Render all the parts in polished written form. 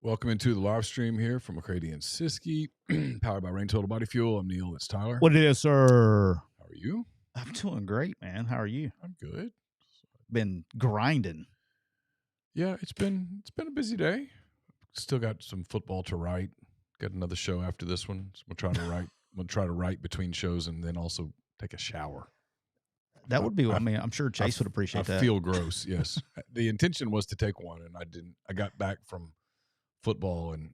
Welcome into the live stream here from McCready and Siskey, powered by Rain Total Body Fuel. I'm Neal. It's Tyler. What it is, sir? How are you? I'm doing great, man. How are you? I'm good. Been grinding. Yeah, it's been a busy day. Still got some football to write. Got another show after this one. So I'm gonna try to write. I'm gonna try to write between shows and then also take a shower. That would be. I mean, I'm sure Chase would appreciate that. I feel gross. Yes, the intention was to take one, and I didn't. I got back from football, and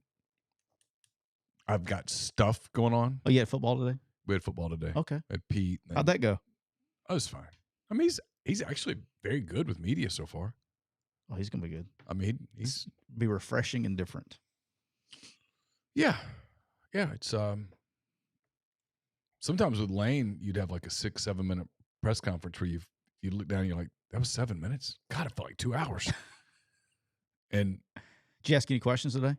I've got stuff going on. Oh, you had football today? We had football today. Okay. At Pete. How'd that go? Oh, it's fine. I mean, he's actually very good with media so far. Oh, he's gonna be good. I mean, he's be refreshing and different. Yeah. It's sometimes with Lane, you'd have like a 6-7 minute press conference where you look down and you're like, that was 7 minutes. God, it felt like 2 hours. And did you ask any questions today?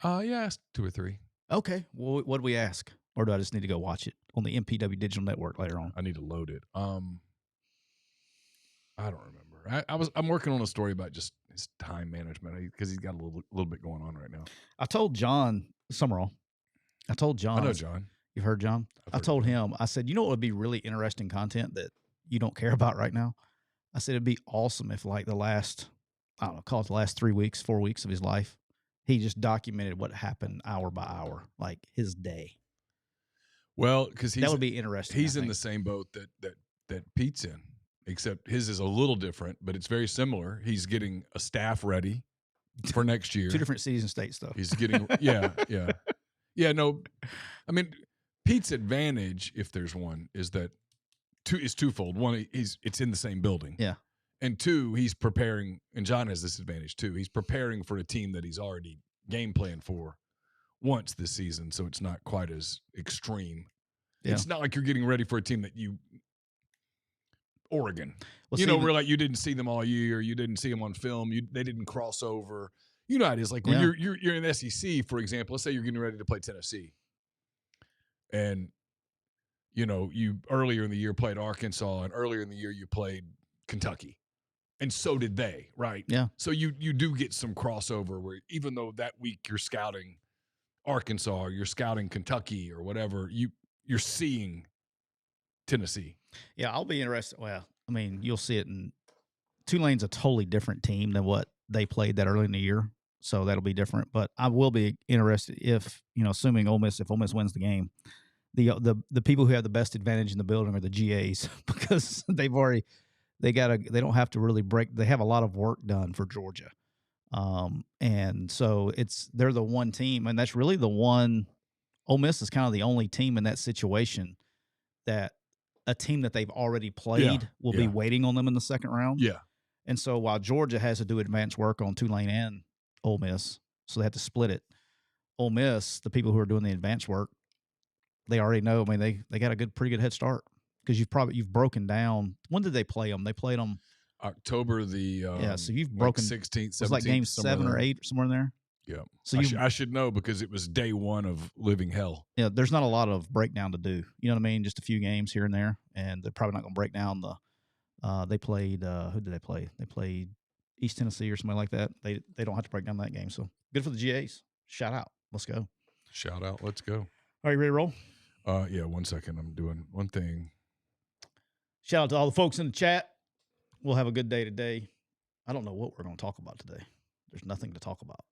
Yeah, I asked 2 or 3. Okay. Well, what do we ask? Or do I just need to go watch it on the MPW Digital Network later on? I need to load it. I don't remember. I'm working on a story about just his time management because he's got a little bit going on right now. I told John Summerall. I know John. You've heard John? I told him, I said, you know what would be really interesting content that you don't care about right now? I said, it'd be awesome if like the last, I don't know, call it the last 3 weeks, 4 weeks of his life, he just documented what happened hour by hour, like his day. Well, because that would be interesting. He's in the same boat that Pete's in, except his is a little different, but it's very similar. He's getting a staff ready for next year. 2 different season states, though. He's getting, yeah. No, I mean, Pete's advantage, if there's one, is that is twofold. One, it's in the same building. Yeah. And 2, he's preparing, and John has this advantage too. He's preparing for a team that he's already game planned for once this season, so it's not quite as extreme. Yeah. It's not like you're getting ready for a team that Oregon. Well, where like you didn't see them all year, you didn't see them on film, they didn't cross over. You know how it is. Like when you're in the SEC, for example, let's say you're getting ready to play Tennessee. And you earlier in the year played Arkansas, and earlier in the year you played Kentucky. And so did they, right? Yeah. So you do get some crossover where even though that week you're scouting Arkansas or you're scouting Kentucky or whatever, you're seeing Tennessee. Yeah, I'll be interested. Well, I mean, you'll see it in Tulane's a totally different team than what they played that early in the year. So that'll be different. But I will be interested if, assuming Ole Miss wins the game, the people who have the best advantage in the building are the GAs because they don't have to really they have a lot of work done for Georgia. And so they're the one team, and that's really the one. Ole Miss is kind of the only team in that situation that a team that they've already played will be waiting on them in the second round. Yeah. And so while Georgia has to do advanced work on Tulane and Ole Miss, so they have to split it. Ole Miss, the people who are doing the advanced work, they already know. I mean, they got a pretty good head start because you've broken down. When did they play them? They played them October the so you've broken 16th, 17th. It was like game 7 or 8 somewhere in there. Yeah. So I should know because it was day 1 of living hell. Yeah, there's not a lot of breakdown to do. You know what I mean? Just a few games here and there, and they're probably not going to break down the. They played. Who did they play? They played East Tennessee or something like that. They don't have to break down that game. So good for the GAs. Shout out. Let's go. Shout out. Let's go. Are you ready to roll? Yeah. 1 second. I'm doing one thing. Shout out to all the folks in the chat. We'll have a good day today. I don't know what we're going to talk about today. There's nothing to talk about.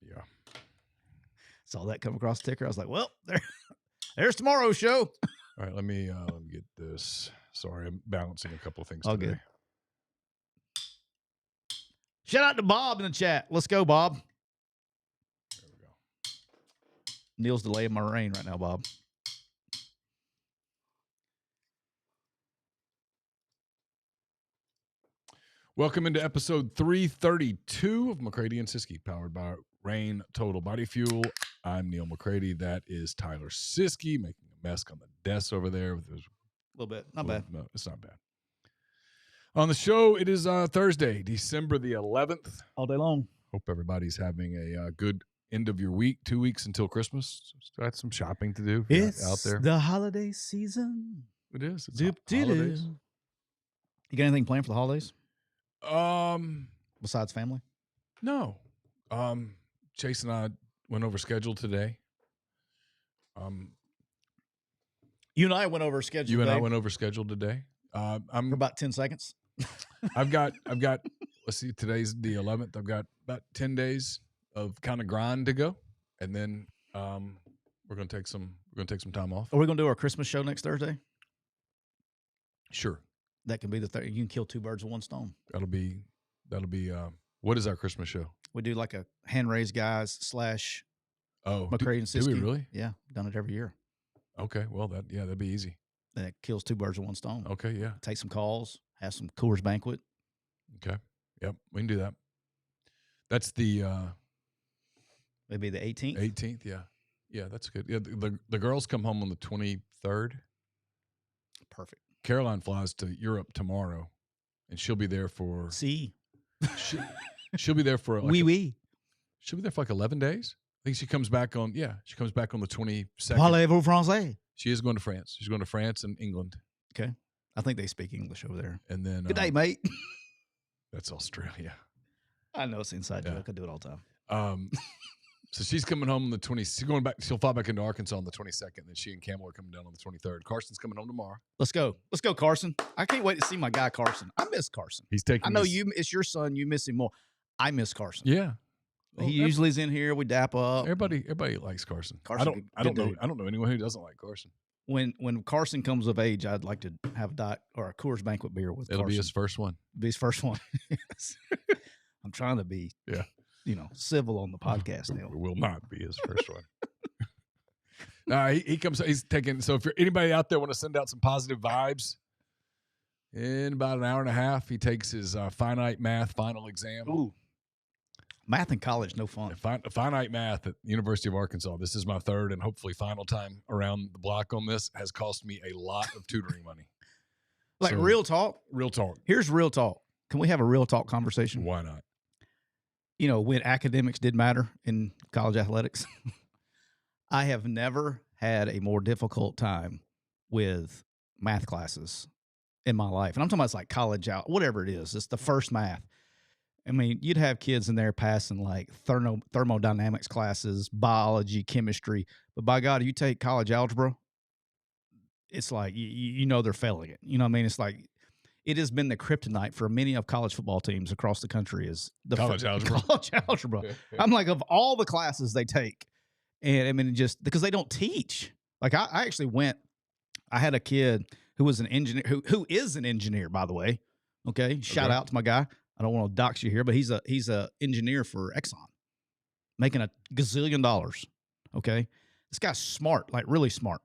Yeah. Saw that come across the ticker. I was like, well, there's tomorrow's show. All right, let me get this. Sorry, I'm balancing a couple of things all today. Good. Shout out to Bob in the chat. Let's go, Bob. There we go. Neal's delaying my rain right now, Bob. Welcome into episode 332 of McCready and Siskey, powered by Rain Total Body Fuel. I'm Neal McCready. That is Tyler Siskey making a mess on the desk over there. With his a little bit. Not bad. No, it's not bad. On the show, it is Thursday, December the 11th. All day long. Hope everybody's having a good end of your week. 2 weeks until Christmas. So got some shopping to do out there. The holiday season. It is. It's holidays. You got anything planned for the holidays? Besides family? No. Chase and I went over schedule today. You and I went over schedule. You and I went over schedule today. For about 10 seconds. I've got. Let's see. Today's the 11th. I've got about 10 days of kind of grind to go, and then we're gonna take some. We're gonna take some time off. Are we gonna do our Christmas show next Thursday? Sure. That can be the third. You can kill two birds with one stone. That'll be. What is our Christmas show? We do like a hand raised guys / McCready and Siskey. Do we really? Yeah, done it every year. Okay. Well, that'd be easy. That kills two birds with one stone. Okay. Yeah. Take some calls. Have some Coors Banquet. Okay. Yep. We can do that. That's the. Maybe the 18th. 18th. Yeah. Yeah. That's good. Yeah. The girls come home on the 23rd. Perfect. Caroline flies to Europe tomorrow, and she'll be there for. She'll be there for. She'll be there for like 11 days. I think she comes back on. Yeah, she comes back on the 22nd. Parlez-vous français? She is going to France. She's going to France and England. Okay, I think they speak English over there. And then good day, mate. That's Australia. I know it's inside joke. I do it all the time. So she's coming home on the 20th. She's going back. She'll fly back into Arkansas on the 22nd. And then she and Campbell are coming down on the 23rd. Carson's coming home tomorrow. Let's go, Carson. I can't wait to see my guy Carson. I miss Carson. He's taking. I know you. It's your son. You miss him more. I miss Carson. Yeah. Well, he usually is in here. We dap up. Everybody likes Carson. Carson I don't know anyone who doesn't like Carson. When Carson comes of age, I'd like to have a Coors Banquet beer with. It'll Carson. be his first one. Be his first one. Yes. I'm trying to be. Yeah. Civil on the podcast now. It will not be his first one. He comes. He's taking. So if anybody out there want to send out some positive vibes, in about an hour and a half, he takes his finite math final exam. Ooh. Math in college, no fun. Finite math at University of Arkansas. This is my third and hopefully final time around the block on this. Has cost me a lot of tutoring money. Like real talk? Real talk. Here's real talk. Can we have a real talk conversation? Why not? When academics did matter in college athletics, I have never had a more difficult time with math classes in my life. And I'm talking about like college out, whatever it is. It's the first math. I mean, you'd have kids in there passing like thermodynamics classes, biology, chemistry. But by God, you take college algebra, it's like, they're failing it. You know what I mean? It's like, it has been the kryptonite for many of college football teams across the country is the college algebra. College algebra. I'm like, of all the classes they take, and I mean, just because they don't teach. Like I actually I had a kid who was an engineer, who is an engineer, by the way. Okay. Shout out to my guy. I don't want to dox you here, but he's a engineer for Exxon, making a gazillion dollars. Okay. This guy's smart, like really smart.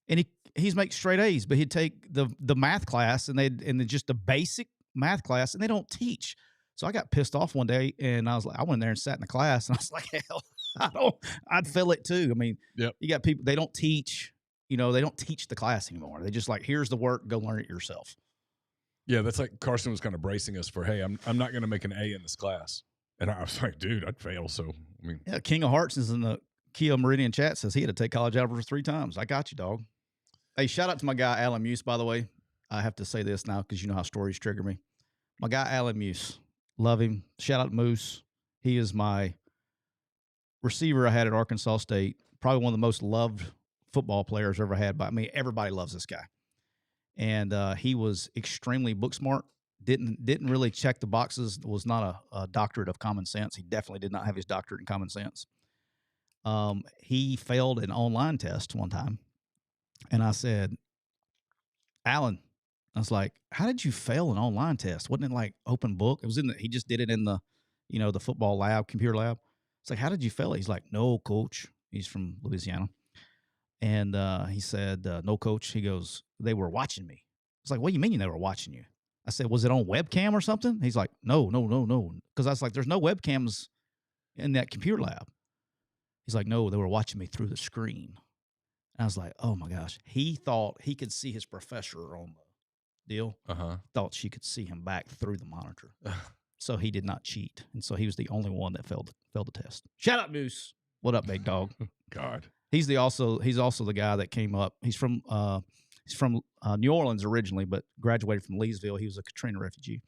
And he's make straight A's, but he'd take the math class and just the basic math class, and they don't teach. So I got pissed off one day, and I went there and sat in the class, and I was like, hell, I'd feel it too. I mean, yep. You got people, they don't teach, they don't teach the class anymore. They just like, here's the work, go learn it yourself. Yeah, that's like Carson was kind of bracing us for, hey, I'm not going to make an A in this class. And I was like, dude, I'd fail. So, I mean. Yeah, King of Hearts is in the Kia Meridian chat, says he had to take college algebra 3 times. I got you, dog. Hey, shout out to my guy, Alan Muse, by the way. I have to say this now because you know how stories trigger me. My guy, Alan Muse. Love him. Shout out to Moose. He is my receiver I had at Arkansas State. Probably one of the most loved football players I ever had. But I mean, everybody loves this guy. And he was extremely book smart. Didn't really check the boxes. Was not a doctorate of common sense. He definitely did not have his doctorate in common sense. He failed an online test one time. And I said, Alan, I was like, how did you fail an online test? Wasn't it like open book? It was he just did it in the, the football lab, computer lab. It's like, how did you fail it? He's like, no, coach. He's from Louisiana. And he said, no, coach. He goes, they were watching me. It's like, what do you mean they were watching you? I said, was it on webcam or something? He's like, no. Because I was like, there's no webcams in that computer lab. He's like, no, they were watching me through the screen. And I was like, oh my gosh. He thought he could see his professor on the deal. Thought she could see him back through the monitor. So he did not cheat. And so he was the only one that failed the test. Shout out, Moose. What up, big dog? God. He's also the guy that came up. He's from New Orleans originally, but graduated from Leesville. He was a Katrina refugee.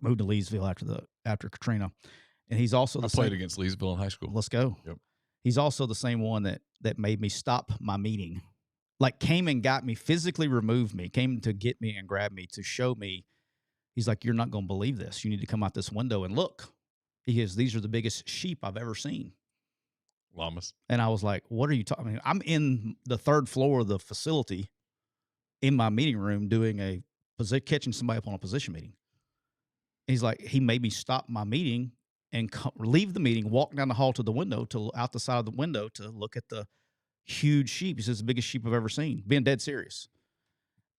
Moved to Leesville after Katrina, And he's also I played against Leesville in high school. Let's go. Yep. He's also the same one that made me stop my meeting. Like came and got me, physically removed me, came to get me and grab me to show me. He's like, you're not going to believe this. You need to come out this window and look. He goes, these are the biggest sheep I've ever seen. Llamas. And I was like, what are you talking? I mean, I'm in the third floor of the facility in my meeting room doing catching somebody up on a position meeting. He's like, he made me stop my meeting and leave the meeting, walk down the hall to the window, out the side of the window to look at the huge sheep. He says, the biggest sheep I've ever seen, being dead serious.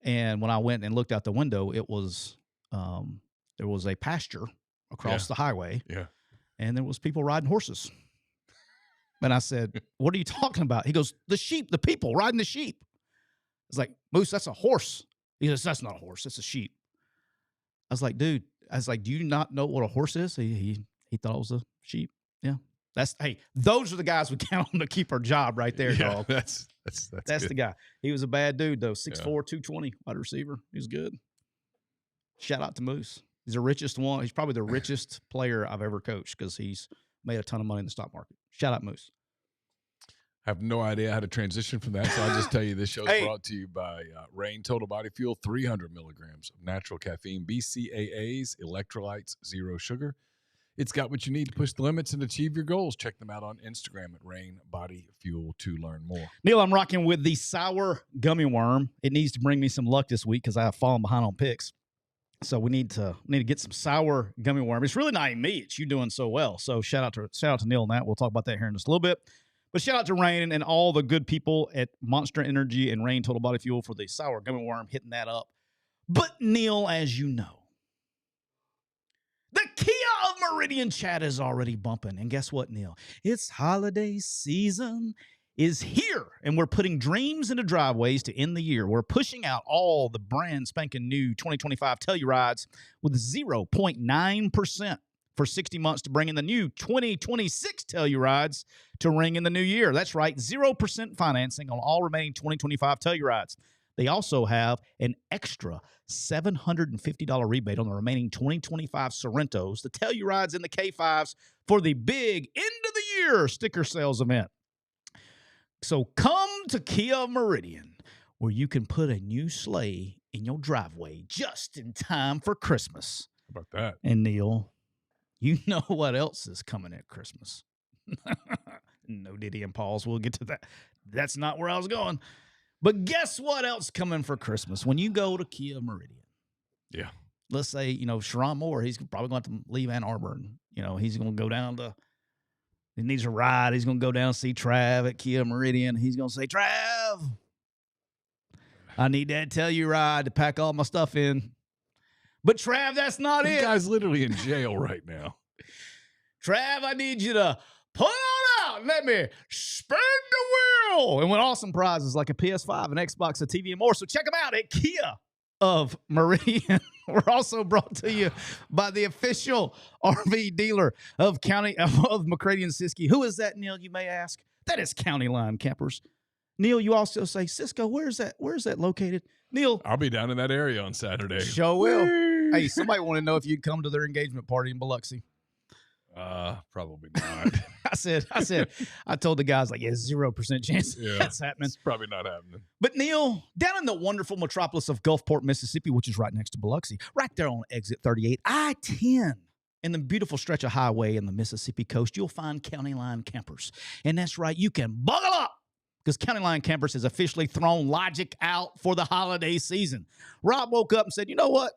And when I went and looked out the window, it was, there was a pasture across the highway. Yeah. And there was people riding horses. And I said, what are you talking about? He goes, the sheep, the people riding the sheep. I was like, Moose, that's a horse. He goes, that's not a horse. It's a sheep. I was like, dude, do you not know what a horse is? He thought it was a sheep. Yeah. Those are the guys we count on to keep our job right there, dog. That's the guy. He was a bad dude, though. 6'4", 220, wide receiver. He was good. Shout out to Moose. He's the richest one. He's probably the richest player I've ever coached because he's made a ton of money in the stock market. Shout out Moose. I have no idea how to transition from that, so I'll just tell you this show is brought to you by Reign Total Body Fuel, 300 milligrams of natural caffeine, BCAAs, electrolytes, zero sugar. It's got what you need to push the limits and achieve your goals. Check them out on Instagram at Reign Body Fuel to learn more. Neal, I'm rocking with the sour gummy worm. It needs to bring me some luck this week because I have fallen behind on picks. So we need to get some sour gummy worm. It's really not even me. It's you doing so well. So shout out to Neal on that. We'll talk about that here in just a little bit. But shout out to Reign and all the good people at Monster Energy and Reign Total Body Fuel for the sour gummy worm, hitting that up. But Neal, as you know, the Kia of Meridian chat is already bumping. And guess what, Neal? It's holiday season is here, and we're putting dreams into driveways to end the year. We're pushing out all the brand spanking new 2025 Tellurides with 0.9% for 60 months to bring in the new 2026 Tellurides to ring in the new year. That's right, 0% financing on all remaining 2025 Tellurides. They also have an extra $750 rebate on the remaining 2025 Sorrentos, the Tellurides, and the K5s for the big end-of-the-year sticker sales event. So come to Kia Meridian, where you can put a new sleigh in your driveway just in time for Christmas. How about that? And Neal, you know what else is coming at Christmas? No Diddy and Paul's. We'll get to that. That's not where I was going. But guess what else coming for Christmas? When you go to Kia Meridian. Yeah. Let's say, Sherron Moore, he's probably going to have to leave Ann Arbor. And, he's going to go down to, he needs a ride. He's going to go down and see Trav at Kia Meridian. He's going to say, Trav, I need that Telluride to pack all my stuff in. But Trav, that's not it. The guy's literally in jail right now. Trav, I need you to pull on out and let me spin the wheel and win awesome prizes like a PS5, an Xbox, a TV, and more. So check them out at Kia of Meridian. We're also brought to you by the official RV dealer of McCready and Siskey. Who is that, Neal, you may ask? That is County Line Campers. Neal, you also say, Cisco, where's that located? Neal, I'll be down in that area on Saturday. Sure will. Hey, somebody want to know if you'd come to their engagement party in Biloxi. Probably not. I told the guys, 0% chance that's happening. It's probably not happening. But Neal, down in the wonderful metropolis of Gulfport, Mississippi, which is right next to Biloxi, right there on exit 38, I-10, in the beautiful stretch of highway in the Mississippi coast, you'll find County Line Campers. And that's right, you can buckle up because County Line Campers has officially thrown Logic out for the holiday season. Rob woke up and said, you know what?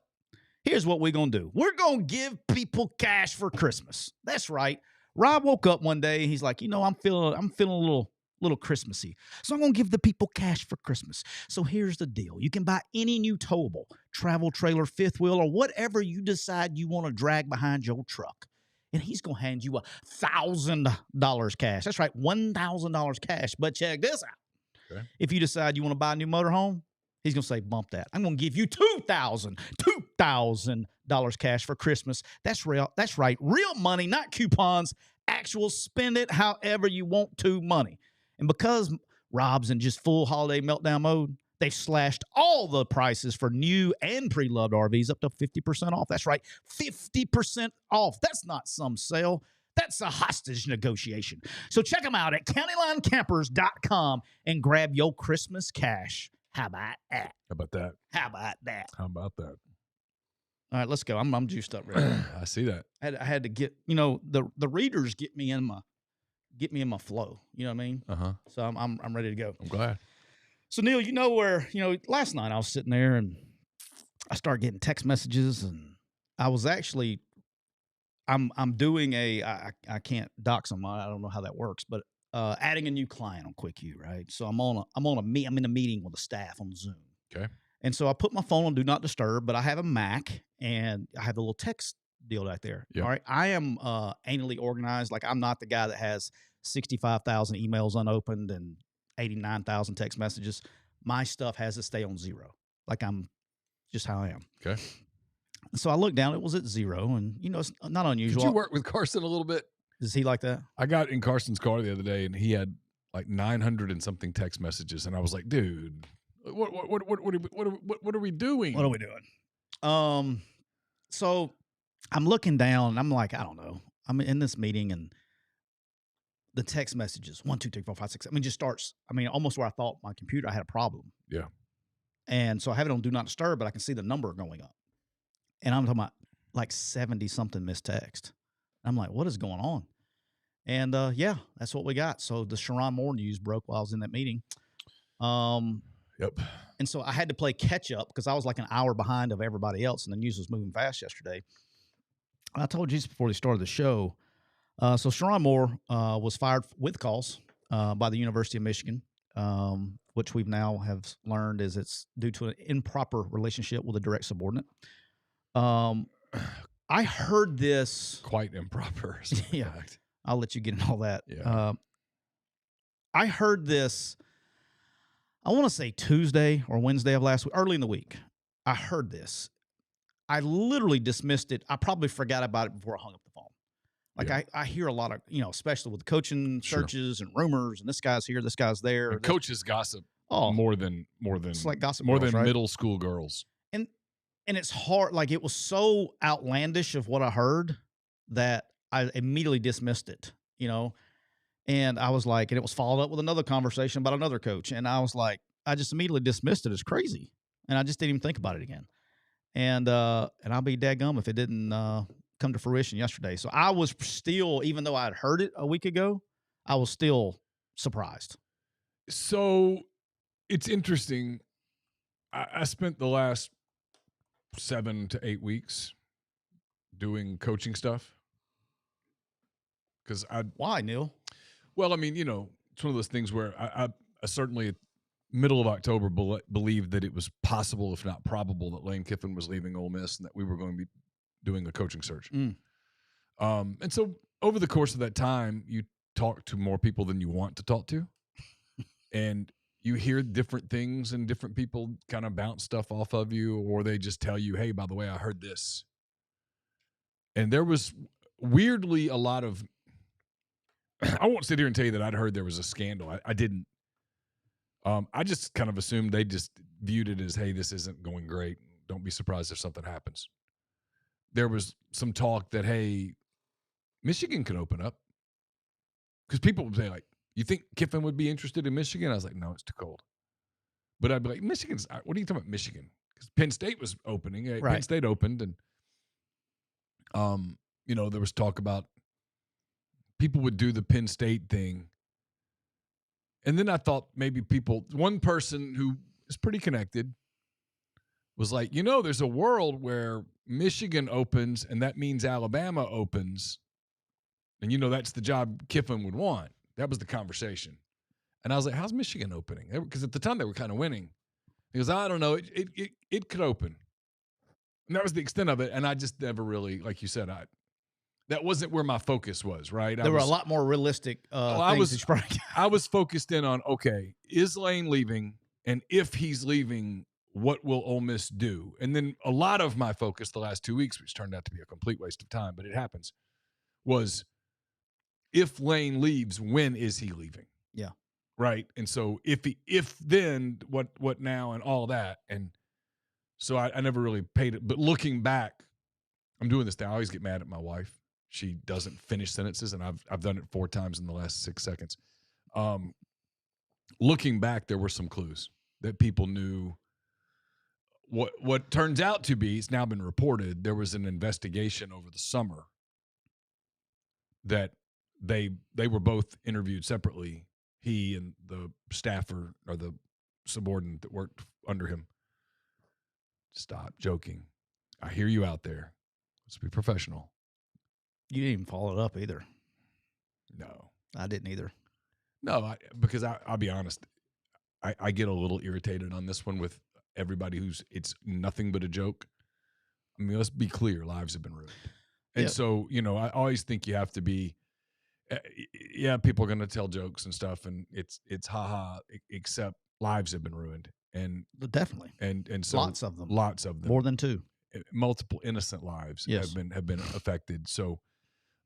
Here's what we're going to do. We're going to give people cash for Christmas. That's right. Rob woke up one day and he's like, I'm feeling a little Christmassy. So I'm going to give the people cash for Christmas. So here's the deal. You can buy any new towable, travel trailer, fifth wheel, or whatever you decide you want to drag behind your truck. And he's going to hand you $1,000 cash. That's right, $1,000 cash. But check this out. Okay. If you decide you want to buy a new motorhome, he's going to say, bump that. I'm going to give you $2,000 cash for Christmas. That's real. That's right. Real money, not coupons. Actual spend it however you want to money. And because Rob's in just full holiday meltdown mode, they've slashed all the prices for new and pre-loved RVs up to 50% off. That's right. 50% off. That's not some sale. That's a hostage negotiation. So check them out at countylinecampers.com and grab your Christmas cash. How about that? How about that? How about that? How about that? All right, let's go. I'm juiced up right now. I see that. I had to get, the readers get me in my flow. You know what I mean? So I'm ready to go. I'm glad. So Neal, last night I was sitting there and I started getting text messages, and I was actually, I'm doing I can't dox them. I don't know how that works, but adding a new client on QuickU, right? So I'm in a meeting with the staff on Zoom. Okay. And so I put my phone on Do Not Disturb, but I have a Mac and I have a little text deal right there. Yep. All right. I am anally organized. Like, I'm not the guy that has 65,000 emails unopened and 89,000 text messages. My stuff has to stay on zero. Like, I'm just how I am. Okay. So I looked down, it was at zero, and it's not unusual. Did you work with Carson a little bit? Is he like that? I got in Carson's car the other day, and he had like 900 and something text messages, and I was like, dude, what are we doing? What are we doing? So I'm looking down, and I'm like, I don't know. I'm in this meeting, and the text messages 1, 2, 3, 4, 5, 6. Just starts. Almost where I thought my computer I had a problem. Yeah. And so I have it on Do Not Disturb, but I can see the number going up. And I'm talking about like 70 something missed text. I'm like, what is going on? And yeah, that's what we got. So the Shiron Moore news broke while I was in that meeting. Yep. And so I had to play catch up because I was like an hour behind of everybody else, and the news was moving fast yesterday. And I told you just before they started the show. So Shiron Moore was fired with cause by the University of Michigan, which we've now have learned is it's due to an improper relationship with a direct subordinate. I heard this quite improper. Yeah, I'll let you get in all that. Yeah. I heard this, I want to say Tuesday or Wednesday of last week, early in the week. I heard this. I literally dismissed it. I probably forgot about it before I hung up the phone. Like, yeah. I hear a lot of, especially with coaching searches and rumors, and this guy's here, this guy's there. And coaches gossip more than it's like gossip more girls, than right? middle school girls. And it's hard. Like, it was so outlandish of what I heard that I immediately dismissed it, and I was like, and it was followed up with another conversation about another coach. And I was like, I just immediately dismissed it as crazy. And I just didn't even think about it again. And I'll be dadgum if it didn't come to fruition yesterday. So I was still, even though I had heard it a week ago, I was still surprised. So it's interesting. I spent the last 7 to 8 weeks doing coaching stuff. Why, Neal? Well, it's one of those things where I certainly middle of October believed that it was possible, if not probable, that Lane Kiffin was leaving Ole Miss and that we were going to be doing a coaching search. And so over the course of that time, you talk to more people than you want to talk to. And you hear different things, and different people kind of bounce stuff off of you, or they just tell you, hey, by the way, I heard this. And there was weirdly a lot of, I won't sit here and tell you that I'd heard there was a scandal. I didn't. I just kind of assumed they just viewed it as, hey, this isn't going great. Don't be surprised if something happens. There was some talk that, hey, Michigan could open up. Because people would say, like, you think Kiffin would be interested in Michigan? I was like, no, it's too cold. But I'd be like, what are you talking about, Michigan? Because Penn State was opening. Right. Penn State opened, and, there was talk about people would do the Penn State thing. And then I thought maybe one person who is pretty connected was like, there's a world where Michigan opens, and that means Alabama opens. And, that's the job Kiffin would want. That was the conversation. And I was like, how's Michigan opening? Because at the time they were kind of winning. He goes, I don't know. It could open. And that was the extent of it. And I just never really, like you said, that wasn't where my focus was, right? There were a lot more realistic things. I was focused in on, okay, is Lane leaving? And if he's leaving, what will Ole Miss do? And then a lot of my focus the last 2 weeks, which turned out to be a complete waste of time, but it happens, was if Lane leaves, when is he leaving? Yeah. Right. And so if then what now and all that. And so I never really paid it. But looking back, I'm doing this now. I always get mad at my wife She doesn't finish sentences, and I've done it 4 times in the last 6 seconds. Looking back, there were some clues that people knew. What turns out to be, it's now been reported, there was an investigation over the summer that they were both interviewed separately, he and the staffer or the subordinate that worked under him. Stop joking. I hear you out there. Let's be professional. You didn't even follow it up either. No. I didn't either. No, because I'll be honest, I get a little irritated on this one with everybody it's nothing but a joke. I mean, let's be clear, lives have been ruined. And so, I always think you have to be, people are going to tell jokes and stuff, and it's haha, except lives have been ruined. And definitely. And so lots of them. More than 2. Multiple innocent lives have been affected. So,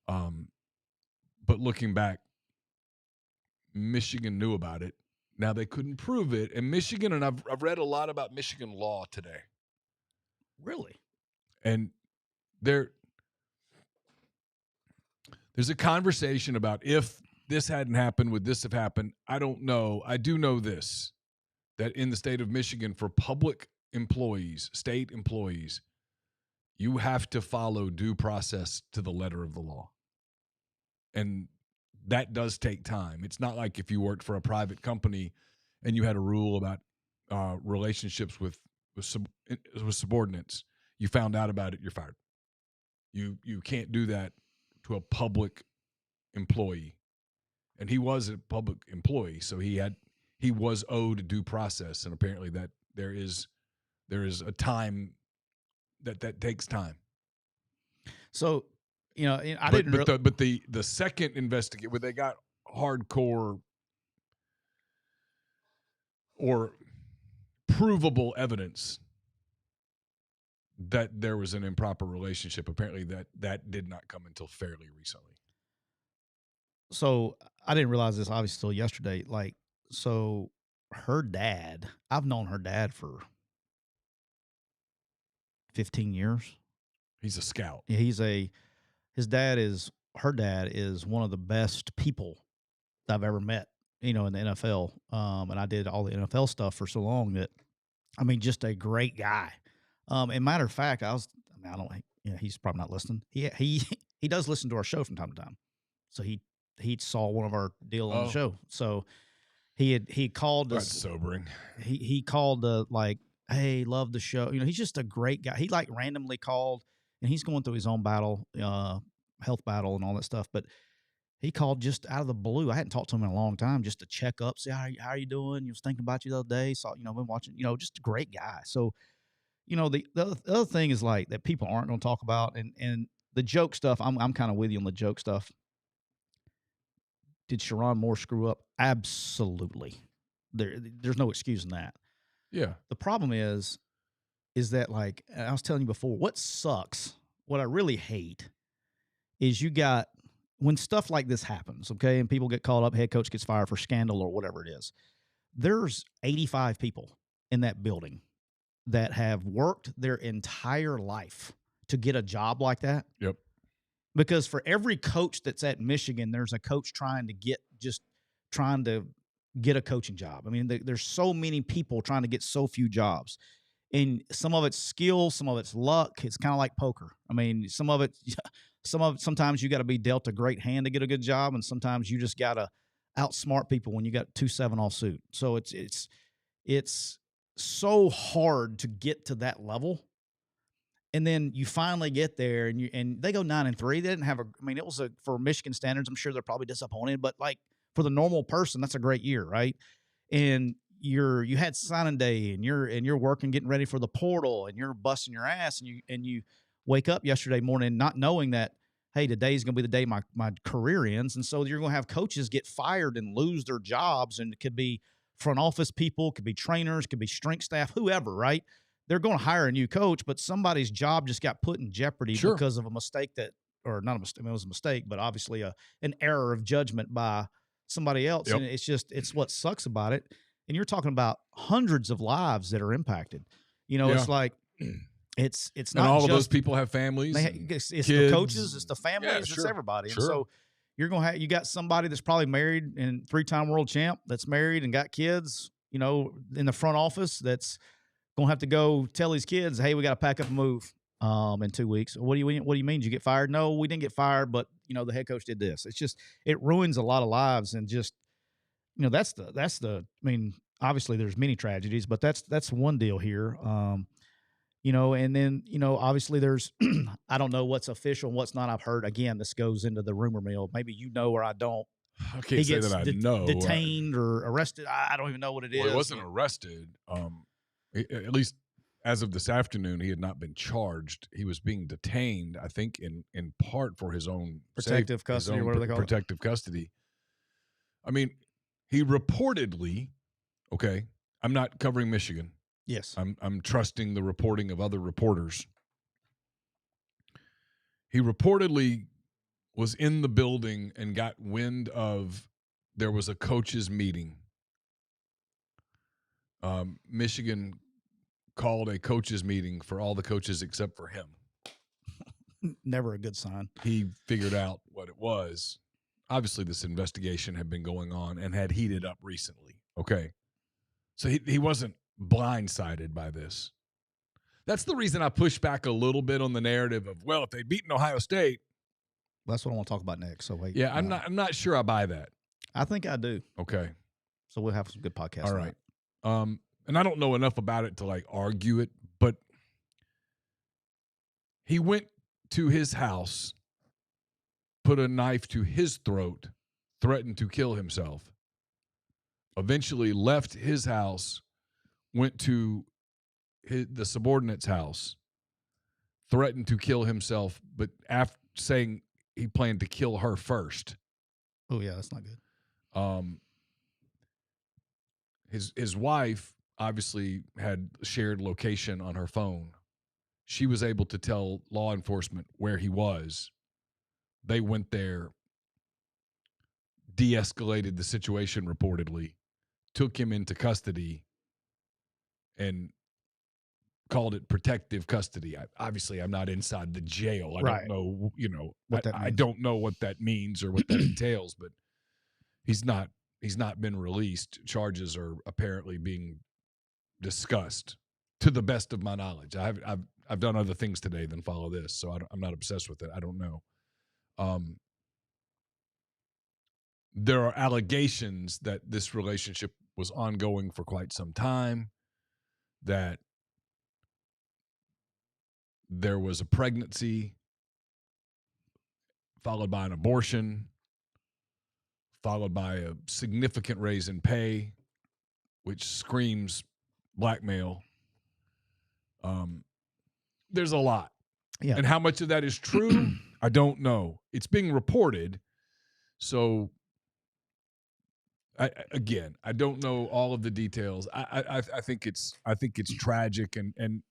but looking back, Michigan knew about it. Now they couldn't prove it, and Michigan, and I've read a lot about Michigan law today. Really? And there's a conversation about if this hadn't happened, would this have happened? I don't know. I do know this, that in the state of Michigan, for public employees, state employees, you have to follow due process to the letter of the law. And that does take time. It's not like if you worked for a private company and you had a rule about relationships with subordinates. You found out about it, you're fired. You can't do that to a public employee. And he was a public employee, so he was owed due process, and apparently that there is a time that takes time. So, But the second investigate where they got hardcore or provable evidence that there was an improper relationship, apparently that did not come until fairly recently. So I didn't realize this obviously till yesterday. So her dad, I've known her dad for 15 years. He's a scout. Yeah, her dad is one of the best people that I've ever met, in the NFL. And I did all the NFL stuff for so long that, just a great guy. And matter of fact, he's probably not listening. He does listen to our show from time to time. So he saw one of our deal on the show. So he called us. That's sobering. He called hey, love the show. He's just a great guy. He randomly called, and he's going through his own battle, health battle and all that stuff. But he called just out of the blue. I hadn't talked to him in a long time, just to check up, see how are you doing. He was thinking about you the other day. So, been watching, just a great guy. So, the other thing is that people aren't going to talk about, and the joke stuff. I'm kind of with you on the joke stuff. Did Shiron Moore screw up? Absolutely. There's no excusing that. Yeah. The problem is that, I was telling you before, what sucks, what I really hate is when stuff like this happens, okay, and people get called up, head coach gets fired for scandal or whatever it is, there's 85 people in that building that have worked their entire life to get a job like that. Yep. Because for every coach that's at Michigan, there's a coach trying to get a coaching job. There's so many people trying to get so few jobs. And some of it's skill, some of it's luck. It's kind of like poker. Sometimes you got to be dealt a great hand to get a good job, and sometimes you just got to outsmart people when you got 2-7 offsuit. So it's so hard to get to that level. And then you finally get there, and they go 9-3. They didn't have it was for Michigan standards, I'm sure they're probably disappointed, but for the normal person, that's a great year, right? And you had signing day, and you're working, getting ready for the portal, and you're busting your ass, and you wake up yesterday morning not knowing that, hey, today's going to be the day my career ends. And so you're going to have coaches get fired and lose their jobs, and it could be front office people, could be trainers, could be strength staff, whoever, right? They're going to hire a new coach, but somebody's job just got put in jeopardy because of a mistake or not a mistake, it was a mistake, but obviously an error of judgment by somebody else. Yep. And it's what sucks about it. And you're talking about hundreds of lives that are impacted. It's like It's and not all just, of those people have families. it's kids, the coaches, it's the families, yeah, it's sure, everybody. sure. And so you're gonna have, you got somebody that's probably married and 3-time world champ that's married and got kids, you know, in the front office that's gonna have to go tell his kids, hey, we got to pack up and move in 2 weeks. What do you mean? Did you get fired? No, we didn't get fired, but you know the head coach did this. It's just, it ruins a lot of lives. And just, you know, that's the I mean, obviously there's many tragedies, but that's one deal here. You know, and then, you know, obviously there's I don't know what's official and what's not. I've heard, again, this goes into the rumor mill. Maybe you know or I don't. I can't say that I know. Detained or arrested. I don't even know what it is. He wasn't arrested. At least as of this afternoon, he had not been charged. He was being detained, I think, in part for his own protective custody, or whatever they call it. Protective custody. I mean, he reportedly, okay, I'm not covering Michigan. Yes. I'm trusting the reporting of other reporters. He reportedly was in the building and got wind of there was a coaches meeting. Michigan called a coaches meeting for all the coaches except for him. Never a good sign. He figured out what it was. Obviously, this investigation had been going on and had heated up recently. Okay. So he wasn't blindsided by this. That's the reason I push back a little bit on the narrative of, well, if they'd beaten Ohio State. That's what I want to talk about next. So wait. Yeah, I'm not sure I buy that. I think I do. Okay. So we'll have some good podcasts. All right. And I don't know enough about it to like argue it, but he went to his house, put a knife to his throat, threatened to kill himself, eventually left his house, went to the subordinate's house, threatened to kill himself, but after saying he planned to kill her first. Oh, yeah, that's not good. His wife obviously had shared location on her phone. She was able to tell law enforcement where he was. They went there, de-escalated the situation reportedly, took him into custody, and called it protective custody. Obviously, I'm not inside the jail. I don't know, what that means. I don't know what that means or what that entails, but he's not been released. Charges are apparently being discussed to the best of my knowledge. I've done other things today than follow this, so I'm not obsessed with it. I don't know. There are allegations that this relationship was ongoing for quite some time, that there was a pregnancy followed by an abortion, followed by a significant raise in pay, which screams blackmail. There's a lot. Yeah. And how much of that is true, I don't know. It's being reported. So, I don't know all of the details. I think it's tragic. And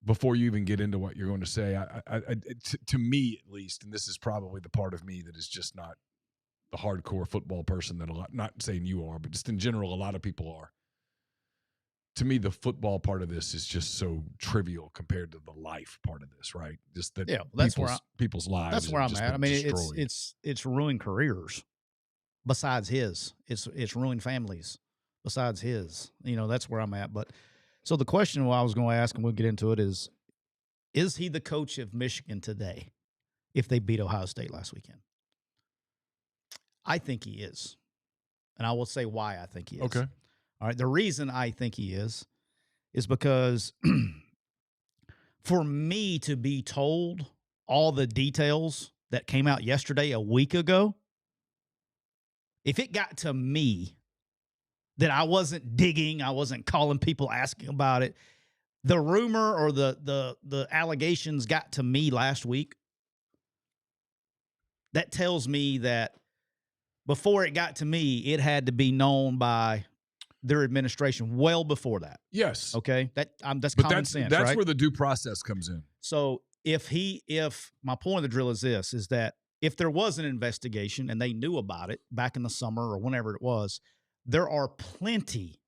before you even get into what you're going to say, to me at least, and this is probably the part of me that is just not the hardcore football person that not saying you are, but just in general, a lot of people are. To me, the football part of this is just so trivial compared to the life part of this, right? Just that people's lives. That's where I'm at. I mean, it's ruined careers. Besides his, it's ruined families. Besides his, that's where I'm at. But so the question I was going to ask, and we'll get into it, is he the coach of Michigan today? If they beat Ohio State last weekend, I think he is, and I will say why I think he is. Okay. All right. The reason I think he is because for me to be told all the details that came out yesterday, a week ago, if it got to me that I wasn't digging, I wasn't calling people asking about it, the rumor or the allegations got to me last week, that tells me that before it got to me, it had to be known by their administration well before that. Yes. Okay. That's common sense. That's right? where the due process comes in. So if my point of the drill is that if there was an investigation and they knew about it back in the summer or whenever it was, there are plenty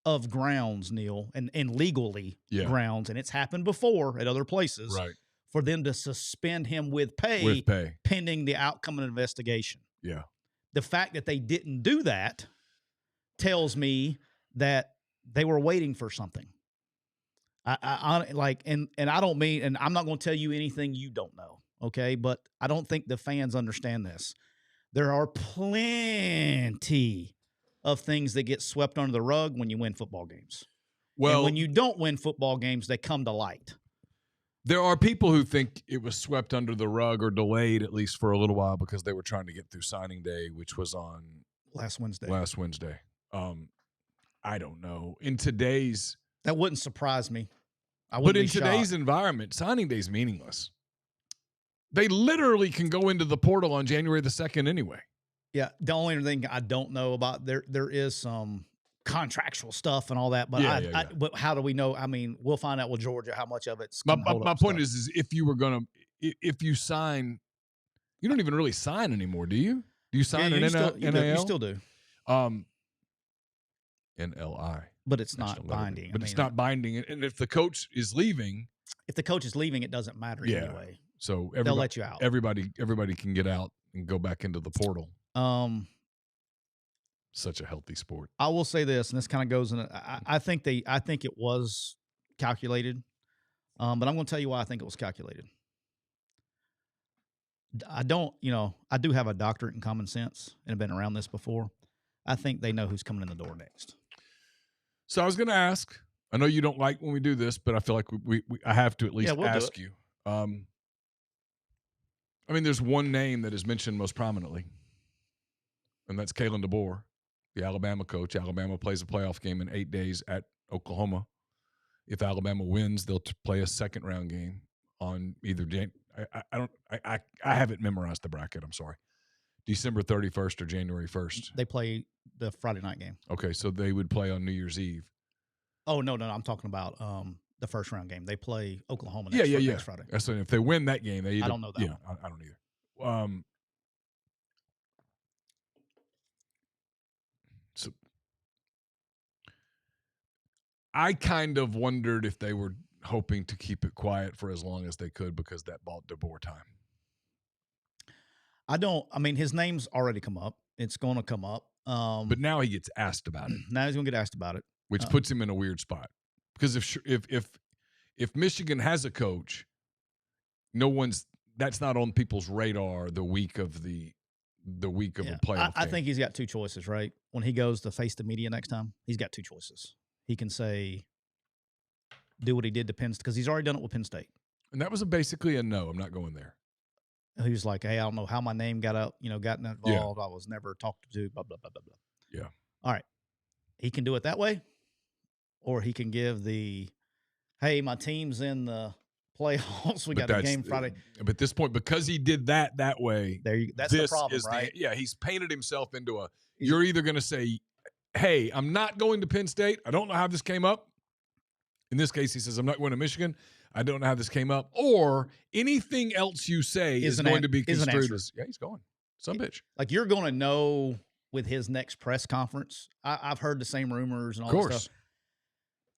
of grounds, Neal, and legally grounds, and it's happened before at other places, right, for them to suspend him with pay pending the outcome of an investigation. Yeah. The fact that they didn't do that tells me that they were waiting for something. I like, and I don't mean, and I'm not going to tell you anything you don't know, okay? But I don't think the fans understand this. There are plenty of things that get swept under the rug when you win football games. Well, and when you don't win football games, they come to light. There are people who think it was swept under the rug or delayed at least for a little while because they were trying to get through signing day, which was on last Wednesday. I don't know. In today's – that wouldn't surprise me. But in today's environment, signing day is meaningless. They literally can go into the portal on January the 2nd anyway. Yeah, the only thing I don't know about, there is some contractual stuff and all that, but but how do we know? I mean, we'll find out with Georgia how much of it's my point is if you were going to – if you sign – you don't even really sign anymore, do you? Do you sign an NIL? You still do. NLI. But it's not binding. But it's not binding. And if the coach is leaving. If the coach is leaving, it doesn't matter anyway. So they'll let you out. Everybody can get out and go back into the portal. Such a healthy sport. I will say this, and this kind of goes in. I think it was calculated. But I'm going to tell you why I think it was calculated. I do have a doctorate in common sense and have been around this before. I think they know who's coming in the door next. So I was going to ask. I know you don't like when we do this, but I feel like I have to at least ask you. I mean, there's one name that is mentioned most prominently, and that's Kalen DeBoer, the Alabama coach. Alabama plays a playoff game in 8 days at Oklahoma. If Alabama wins, they'll play a second-round game on either I haven't memorized the bracket. I'm sorry. December 31st or January 1st. They play the Friday night game. Okay, so they would play on New Year's Eve. Oh, no, I'm talking about the first round game. They play Oklahoma next Friday. So if they win that game, they either, I don't know that. Yeah, I don't either. So I kind of wondered if they were hoping to keep it quiet for as long as they could because that bought DeBoer time. I mean, his name's already come up. It's going to come up. But now he gets asked about it. Now he's going to get asked about it. Which puts him in a weird spot. Because if Michigan has a coach, that's not on people's radar the week of a playoff I think he's got two choices, right? When he goes to face the media next time, he's got two choices. He can say, do what he did to Penn State, because he's already done it with Penn State. And that was basically a no, I'm not going there. He was like, hey, I don't know how my name got out, gotten involved. I was never talked to, blah, blah, blah, blah, blah. Yeah. All right. He can do it that way, or he can give hey, my team's in the playoffs. We got a game Friday. But at this point, because he did that way, that's the problem, right? He's painted himself into you're either going to say, hey, I'm not going to Penn State. I don't know how this came up. In this case, he says, I'm not going to Michigan. I don't know how this came up. Or anything else you say is going to be construed as, he's going. Some bitch. Like, you're going to know with his next press conference. I've heard the same rumors and all that stuff.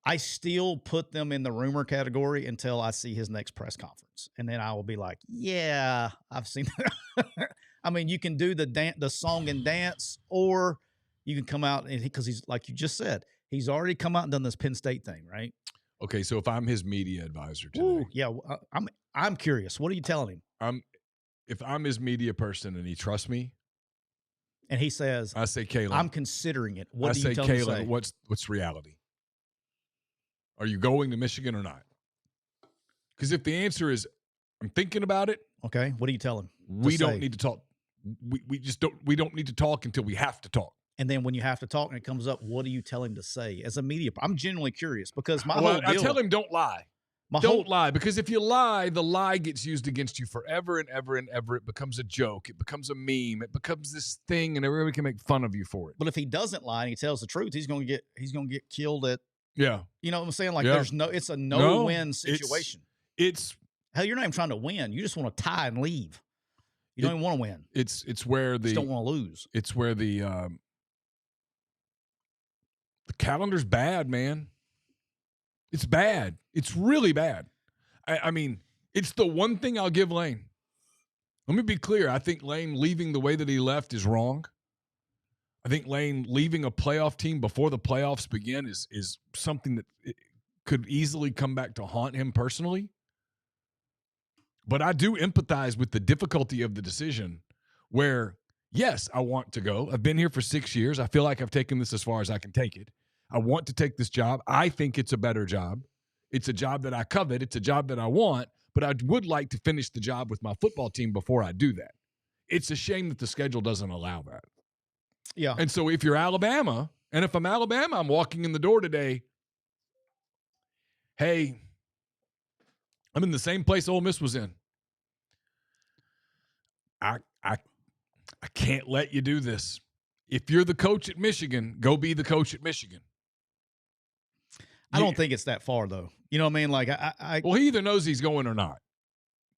I still put them in the rumor category until I see his next press conference. And then I will be like, yeah, I've seen that. I mean, you can do the song and dance, or you can come out because he's, like you just said, he's already come out and done this Penn State thing, right? Okay, so if I'm his media advisor today. I'm curious. What are you telling him? If I'm his media person and he trusts me. And he says, I say, Kalen, I'm considering it. What do you tell him to say? What's reality? Are you going to Michigan or not? Because if the answer is, I'm thinking about it. Okay, what do you tell him? We don't need to talk. We don't need to talk until we have to talk. And then when you have to talk and it comes up, what do you tell him to say as a media? I'm genuinely curious because I tell him don't lie. Don't lie, because if you lie, the lie gets used against you forever and ever and ever. It becomes a joke. It becomes a meme. It becomes this thing, and everybody can make fun of you for it. But if he doesn't lie and he tells the truth, he's going to get killed at. Yeah. You know what I'm saying? Like it's a no-win situation. It's hell, you're not even trying to win. You just want to tie and leave. You don't even want to win. It's where you just don't want to lose. It's where the The calendar's bad, man. It's bad. It's really bad. I mean, it's the one thing I'll give Lane. Let me be clear. I think Lane leaving the way that he left is wrong. I think Lane leaving a playoff team before the playoffs begin is something that could easily come back to haunt him personally. But I do empathize with the difficulty of the decision where, yes, I want to go. I've been here for 6 years. I feel like I've taken this as far as I can take it. I want to take this job. I think it's a better job. It's a job that I covet. It's a job that I want, but I would like to finish the job with my football team before I do that. It's a shame that the schedule doesn't allow that. Yeah. And so if you're Alabama, and if I'm Alabama, I'm walking in the door today, hey, I'm in the same place Ole Miss was in. I can't let you do this. If you're the coach at Michigan, go be the coach at Michigan. I don't think it's that far, though. You know what I mean? Like, well, he either knows he's going or not.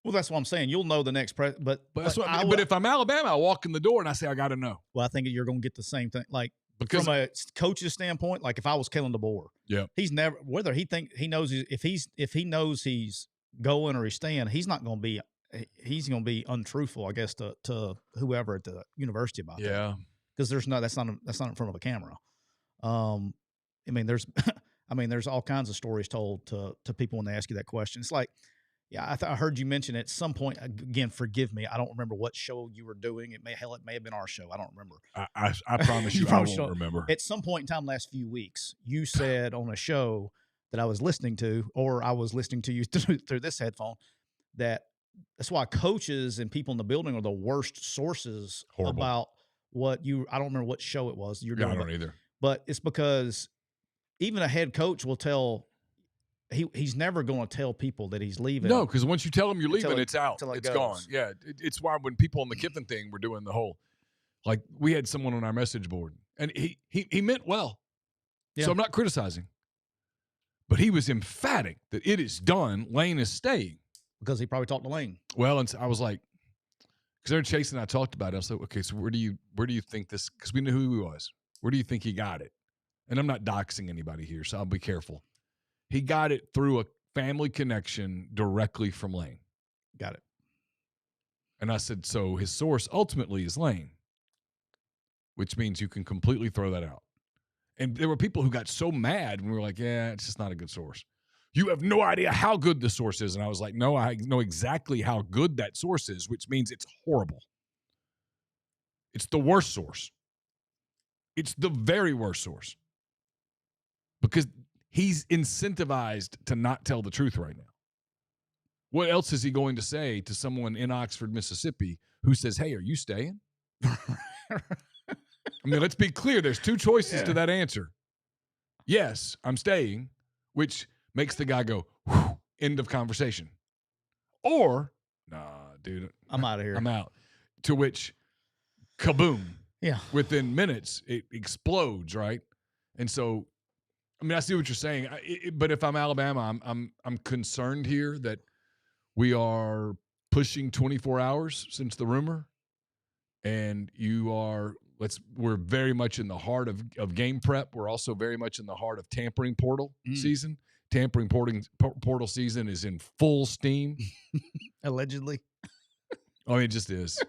Well, that's what I'm saying. You'll know the next but that's what I mean. But if I'm Alabama, I walk in the door and I say, I got to know. Well, I think you're going to get the same thing. Like, because from a coach's standpoint, like if I was Kellen DeBoer, he's never, whether he knows if he knows he's going or he's staying, he's going to be untruthful, I guess, to whoever at the university about that. Yeah. Because that's not in front of a camera. I mean, there's all kinds of stories told to people when they ask you that question. It's like, yeah, I heard you mention at some point. Again, forgive me, I don't remember what show you were doing. It may have been our show. I don't remember. I promise you, I won't remember. At some point in time, last few weeks, you said on a show that I was listening to, or I was listening to you through this headphone, that's why coaches and people in the building are the worst sources about what you. I don't remember what show it was you're doing. I don't either. But it's because even a head coach will tell. He's never going to tell people that he's leaving. No, because once you tell them you're leaving, it's out. It's gone. Yeah, it's why when people on the Kiffin thing were doing the whole, like we had someone on our message board, and he meant well. Yeah. So I'm not criticizing. But he was emphatic that it is done. Lane is staying. Because he probably talked to Lane. Well, and I was like, because they're Chase and I talked about it. I was like, okay, so where do you think this, because we knew who he was. Where do you think he got it? And I'm not doxing anybody here, so I'll be careful. He got it through a family connection directly from Lane. Got it. And I said, so his source ultimately is Lane, which means you can completely throw that out. And there were people who got so mad when we were like, yeah, it's just not a good source. You have no idea how good the source is. And I was like, no, I know exactly how good that source is, which means it's horrible. It's the worst source. It's the very worst source. Because he's incentivized to not tell the truth right now. What else is he going to say to someone in Oxford, Mississippi, who says, hey, are you staying? I mean, let's be clear. There's two choices to that answer. Yes, I'm staying, which makes the guy go, whew, end of conversation. Or, nah, dude. I'm out of here. I'm out. To which, kaboom. Yeah. Within minutes, it explodes, right? And so, I mean, I see what you're saying. But if I'm Alabama, I'm concerned here that we are pushing 24 hours since the rumor. And we're very much in the heart of game prep. We're also very much in the heart of tampering portal season. Tampering portal season is in full steam. Allegedly. Oh, it just is.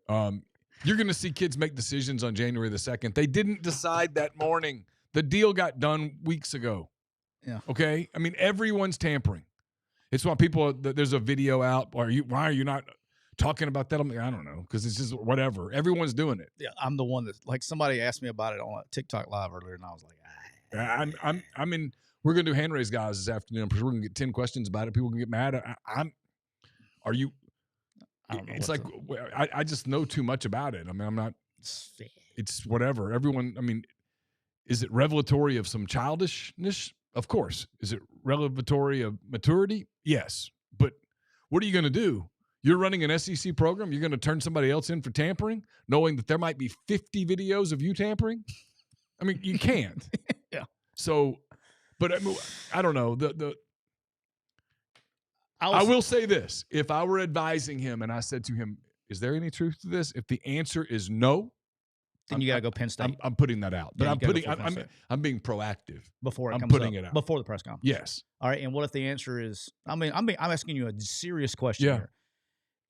You're going to see kids make decisions on January the 2nd. They didn't decide that morning. The deal got done weeks ago. Yeah. Okay? I mean, everyone's tampering. It's why there's a video out. Why are you not talking about that? I'm like, I don't know, because it's just whatever. Everyone's doing it. Yeah, I'm the one that, like, somebody asked me about it on a TikTok live earlier, and I was like, I'm in. We're gonna do hand raise, guys, this afternoon. We're gonna get 10 questions about it. People can get mad. Are you? I don't know. It's like I just know too much about it. I mean, I'm not. It's whatever. Everyone. I mean, is it revelatory of some childishness? Of course. Is it revelatory of maturity? Yes. But what are you going to do? You're running an SEC program. You're going to turn somebody else in for tampering, knowing that there might be 50 videos of you tampering? I mean, you can't. Yeah. So, but I mean, I don't know. I will say this. If I were advising him and I said to him, is there any truth to this? If the answer is no, then you got to go Penn State. I'm putting that out, but Yeah, I'm being proactive before it I'm comes putting up, it out before the press conference. Yes. All right. And what if the answer is? I'm asking you a serious question here.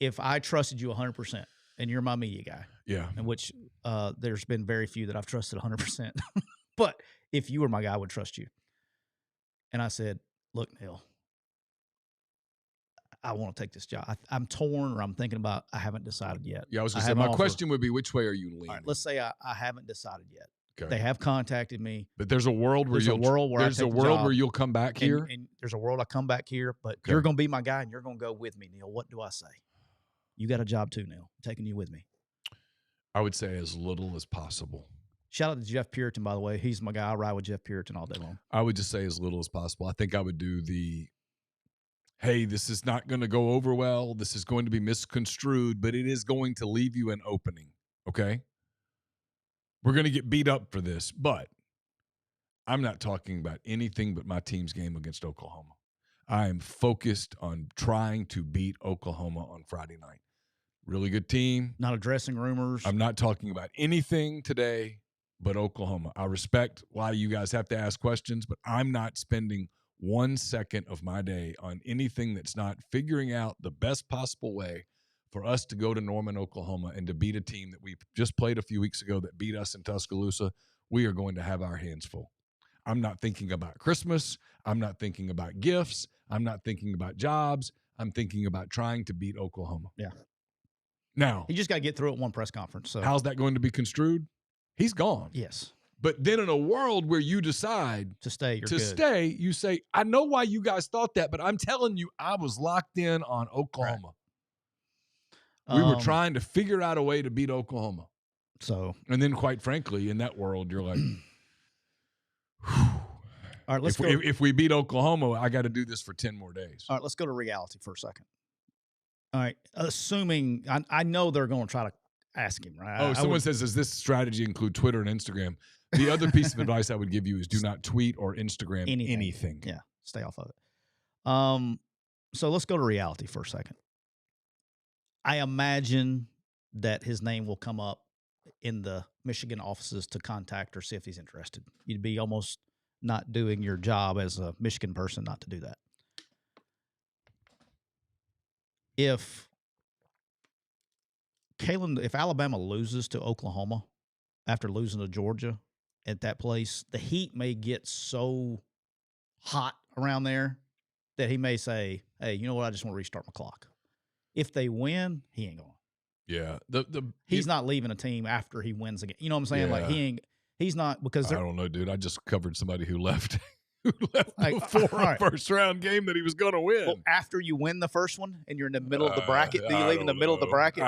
If I trusted you 100%, and you're my media guy, in which there's been very few that I've trusted 100%, but if you were my guy, I would trust you. And I said, look, Neal, I want to take this job. I'm torn, or I'm thinking about. I haven't decided yet. Yeah, I was going to say, my question would be, which way are you leaning? All right, let's say I haven't decided yet. Okay. They have contacted me, but there's a world where where you'll come back here, and there's a world I come back here. But you're going to be my guy, and you're going to go with me, Neal. What do I say? You got a job too, Neal. I'm taking you with me. I would say as little as possible. Shout out to Jeff Puritan, by the way. He's my guy. I ride with Jeff Puritan all day long. I would just say as little as possible. I think I would do the, hey, this is not going to go over well. This is going to be misconstrued, but it is going to leave you an opening, okay? We're going to get beat up for this, but I'm not talking about anything but my team's game against Oklahoma. I am focused on trying to beat Oklahoma on Friday night. Really good team. Not addressing rumors. I'm not talking about anything today but Oklahoma. I respect why you guys have to ask questions, but I'm not spending 1 second of my day on anything that's not figuring out the best possible way for us to go to Norman, Oklahoma, and to beat a team that we just played a few weeks ago that beat us in Tuscaloosa. We are going to have our hands full. I'm not thinking about Christmas. I'm not thinking about gifts. I'm not thinking about jobs. I'm thinking about trying to beat Oklahoma. Yeah. Now, he just got to get through it one press conference. So how's that going to be construed? He's gone. Yes. But then in a world where you decide to stay, you say, I know why you guys thought that, but I'm telling you, I was locked in on Oklahoma. Right. We were trying to figure out a way to beat Oklahoma. So, and then quite frankly, in that world, you're like, all right, if we beat Oklahoma, I got to do this for 10 more days. All right, let's go to reality for a second. All right, assuming I know they're going to try to ask him, right? Oh, someone says, does this strategy include Twitter and Instagram? The other piece of advice I would give you is do not tweet or Instagram anything. Yeah, stay off of it. So let's go to reality for a second. I imagine that his name will come up in the Michigan offices to contact or see if he's interested. You'd be almost not doing your job as a Michigan person not to do that. If Alabama loses to Oklahoma after losing to Georgia at that place, the heat may get so hot around there that he may say, hey, you know what? I just want to restart my clock. If they win, he ain't going. Yeah. He's not leaving a team after he wins again. You know what I'm saying? Yeah. Like he's not, because I don't know, dude. I just covered somebody who left before a first round game that he was going to win. Well, after you win the first one and you're in the middle of the bracket, do you leave in the middle of the bracket?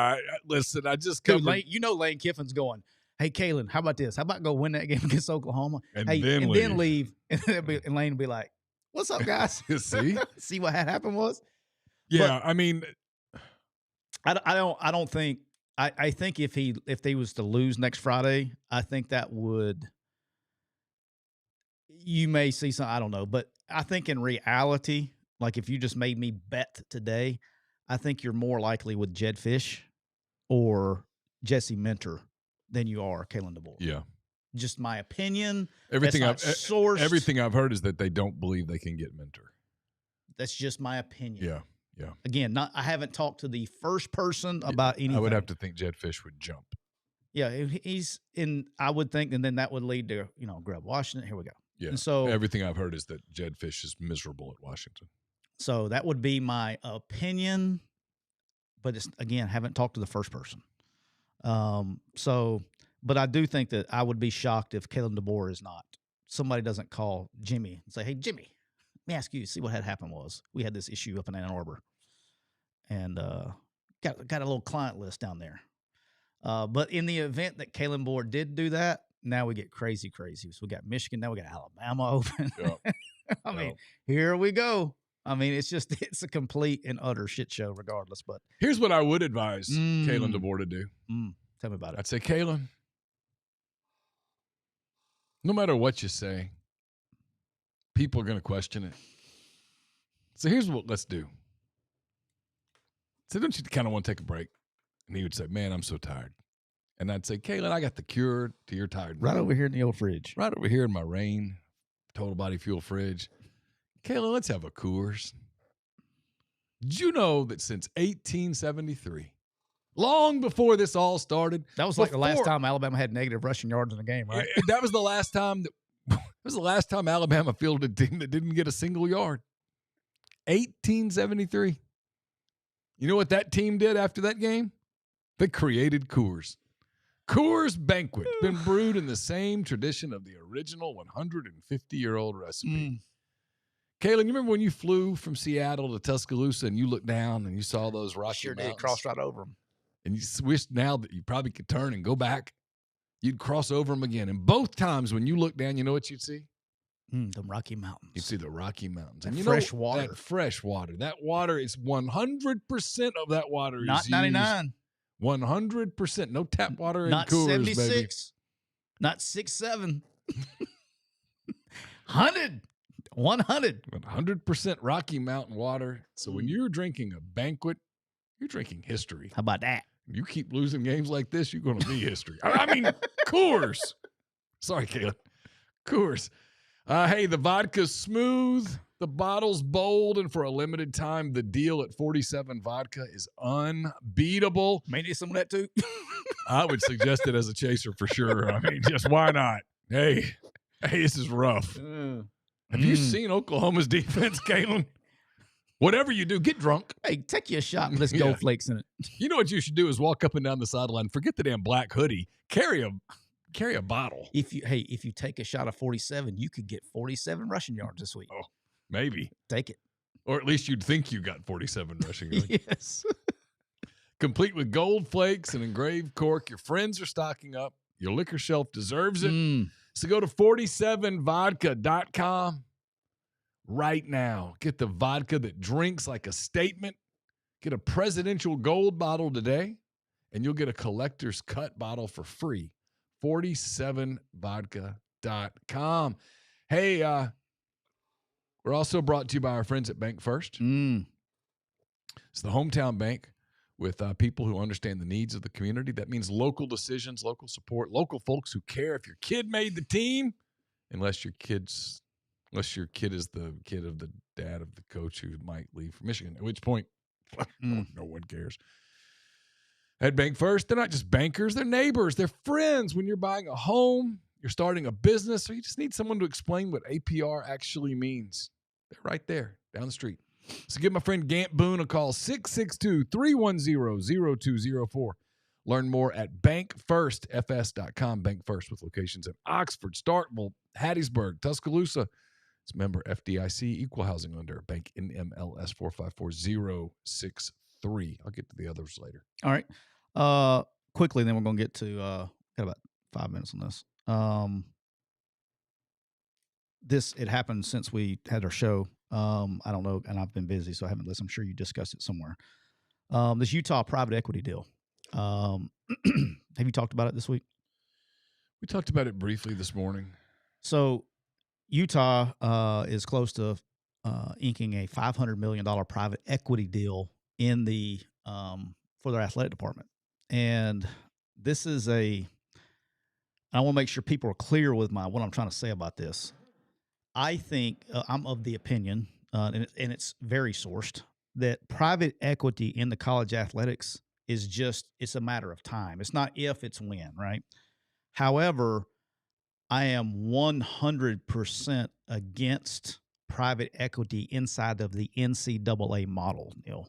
Listen, I just covered. Lane Kiffin's going, hey, Kalen, how about this? How about go win that game against Oklahoma? And then leave. And Lane will be like, what's up, guys? See what had happened was? Yeah, but, I mean, I don't think I think if they was to lose next Friday, I think that would, you may see some, I don't know, but I think in reality, like if you just made me bet today, I think you're more likely with Jedd Fisch or Jesse Minter than you are Kalen DeBoer. Yeah. Just my opinion. Everything I've heard is that they don't believe they can get Minter. That's just my opinion. Yeah. Yeah. Again, I haven't talked to the first person about anything. I would have to think Jedd Fisch would jump. Yeah, he's in. I would think, and then that would lead to Greg Washington. Here we go. Yeah. And so everything I've heard is that Jedd Fisch is miserable at Washington. So that would be my opinion, but it's, again, haven't talked to the first person. But I do think that I would be shocked if Kalen DeBoer is not. Somebody doesn't call Jimmy and say, "Hey, Jimmy, let me ask you, see what had happened was we had this issue up in Ann Arbor, and got a little client list down there. But in the event that Kalen DeBoer did do that, now we get crazy. So we got Michigan, now we got Alabama open. Yep. I mean, here we go. I mean, it's a complete and utter shit show regardless. But here's what I would advise Kalen DeBoer to do. Tell me about it. I'd say, Kalen, no matter what you say, people are going to question it. So here's what let's do. So don't you kind of want to take a break? And he would say, man, I'm so tired. And I'd say, Kaylin, I got the cure to your tiredness. Right over here in the old fridge. Right over here in my Rain Total Body Fuel fridge. Kaylin, let's have a Coors. Did you know that since 1873, long before this all started, that was like the last time Alabama had negative rushing yards in a game, right? That was the last time Alabama fielded a team that didn't get a single yard. 1873. You know what that team did after that game? They created Coors. Coors Banquet, been brewed in the same tradition of the original 150-year-old recipe. Kaylin, you remember when you flew from Seattle to Tuscaloosa and you looked down and you saw those Rocky Mountains? Did. Crossed right over them. And you wished now that you probably could turn and go back. You'd cross over them again. And both times when you look down, you know what you'd see? The Rocky Mountains. You'd see the Rocky Mountains. And fresh water. That fresh water. That water is 100% of that water is not 99. 100%. No tap water in not Coors, 76. Baby. Not 67. 100. 100% Rocky Mountain water. So when you're drinking a Banquet, you're drinking history. How about that? You keep losing games like this, you're going to be history. I mean, Coors. Sorry, Caleb. Coors. Hey, the vodka's smooth. The bottle's bold. And for a limited time, the deal at 47 Vodka is unbeatable. May need some of that, too. I would suggest it as a chaser for sure. I mean, just why not? Hey, this is rough. Have you seen Oklahoma's defense, Kalen? Whatever you do, get drunk. Hey, take you a shot with this Gold Flakes in it. You know what you should do is walk up and down the sideline. Forget the damn black hoodie. Carry a bottle. If you take a shot of 47, you could get 47 rushing yards this week. Oh, maybe. Take it. Or at least you'd think you got 47 rushing yards. Yes. Complete with gold flakes and engraved cork. Your friends are stocking up. Your liquor shelf deserves it. So go to 47vodka.com right now. Get the vodka that drinks like a statement. Get a presidential gold bottle today, and you'll get a collector's cut bottle for free. 47vodka.com. Hey, we're also brought to you by our friends at Bank First. It's the hometown bank with people who understand the needs of the community. That means local decisions, local support, local folks who care if your kid made the team, unless your kid is the kid of the dad of the coach who might leave for Michigan, at which point no one cares. At Bank First, they're not just bankers, they're neighbors, they're friends. When you're buying a home, you're starting a business, or you just need someone to explain what APR actually means. They're right there, down the street. So give my friend Gant Boone a call, 662-310-0204. Learn more at bankfirstfs.com. Bank First with locations in Oxford, Starkville, Hattiesburg, Tuscaloosa. It's member FDIC, equal housing lender, bank NMLS 454063. I'll get to the others later. All right. Quickly, then we're going to get to, got about 5 minutes on this. It happened since we had our show. I don't know, and I've been busy, so I haven't listened. I'm sure you discussed it somewhere. This Utah private equity deal. Have you talked about it this week? We talked about it briefly this morning. So Utah is close to inking a $500 million private equity deal in the for their athletic department. And this is I want to make sure people are clear with what I'm trying to say about this. I think I'm of the opinion, and it's very sourced, that private equity in the college athletics is it's a matter of time. It's not if, it's when, right? However, I am 100% against private equity inside of the NCAA model, Neal.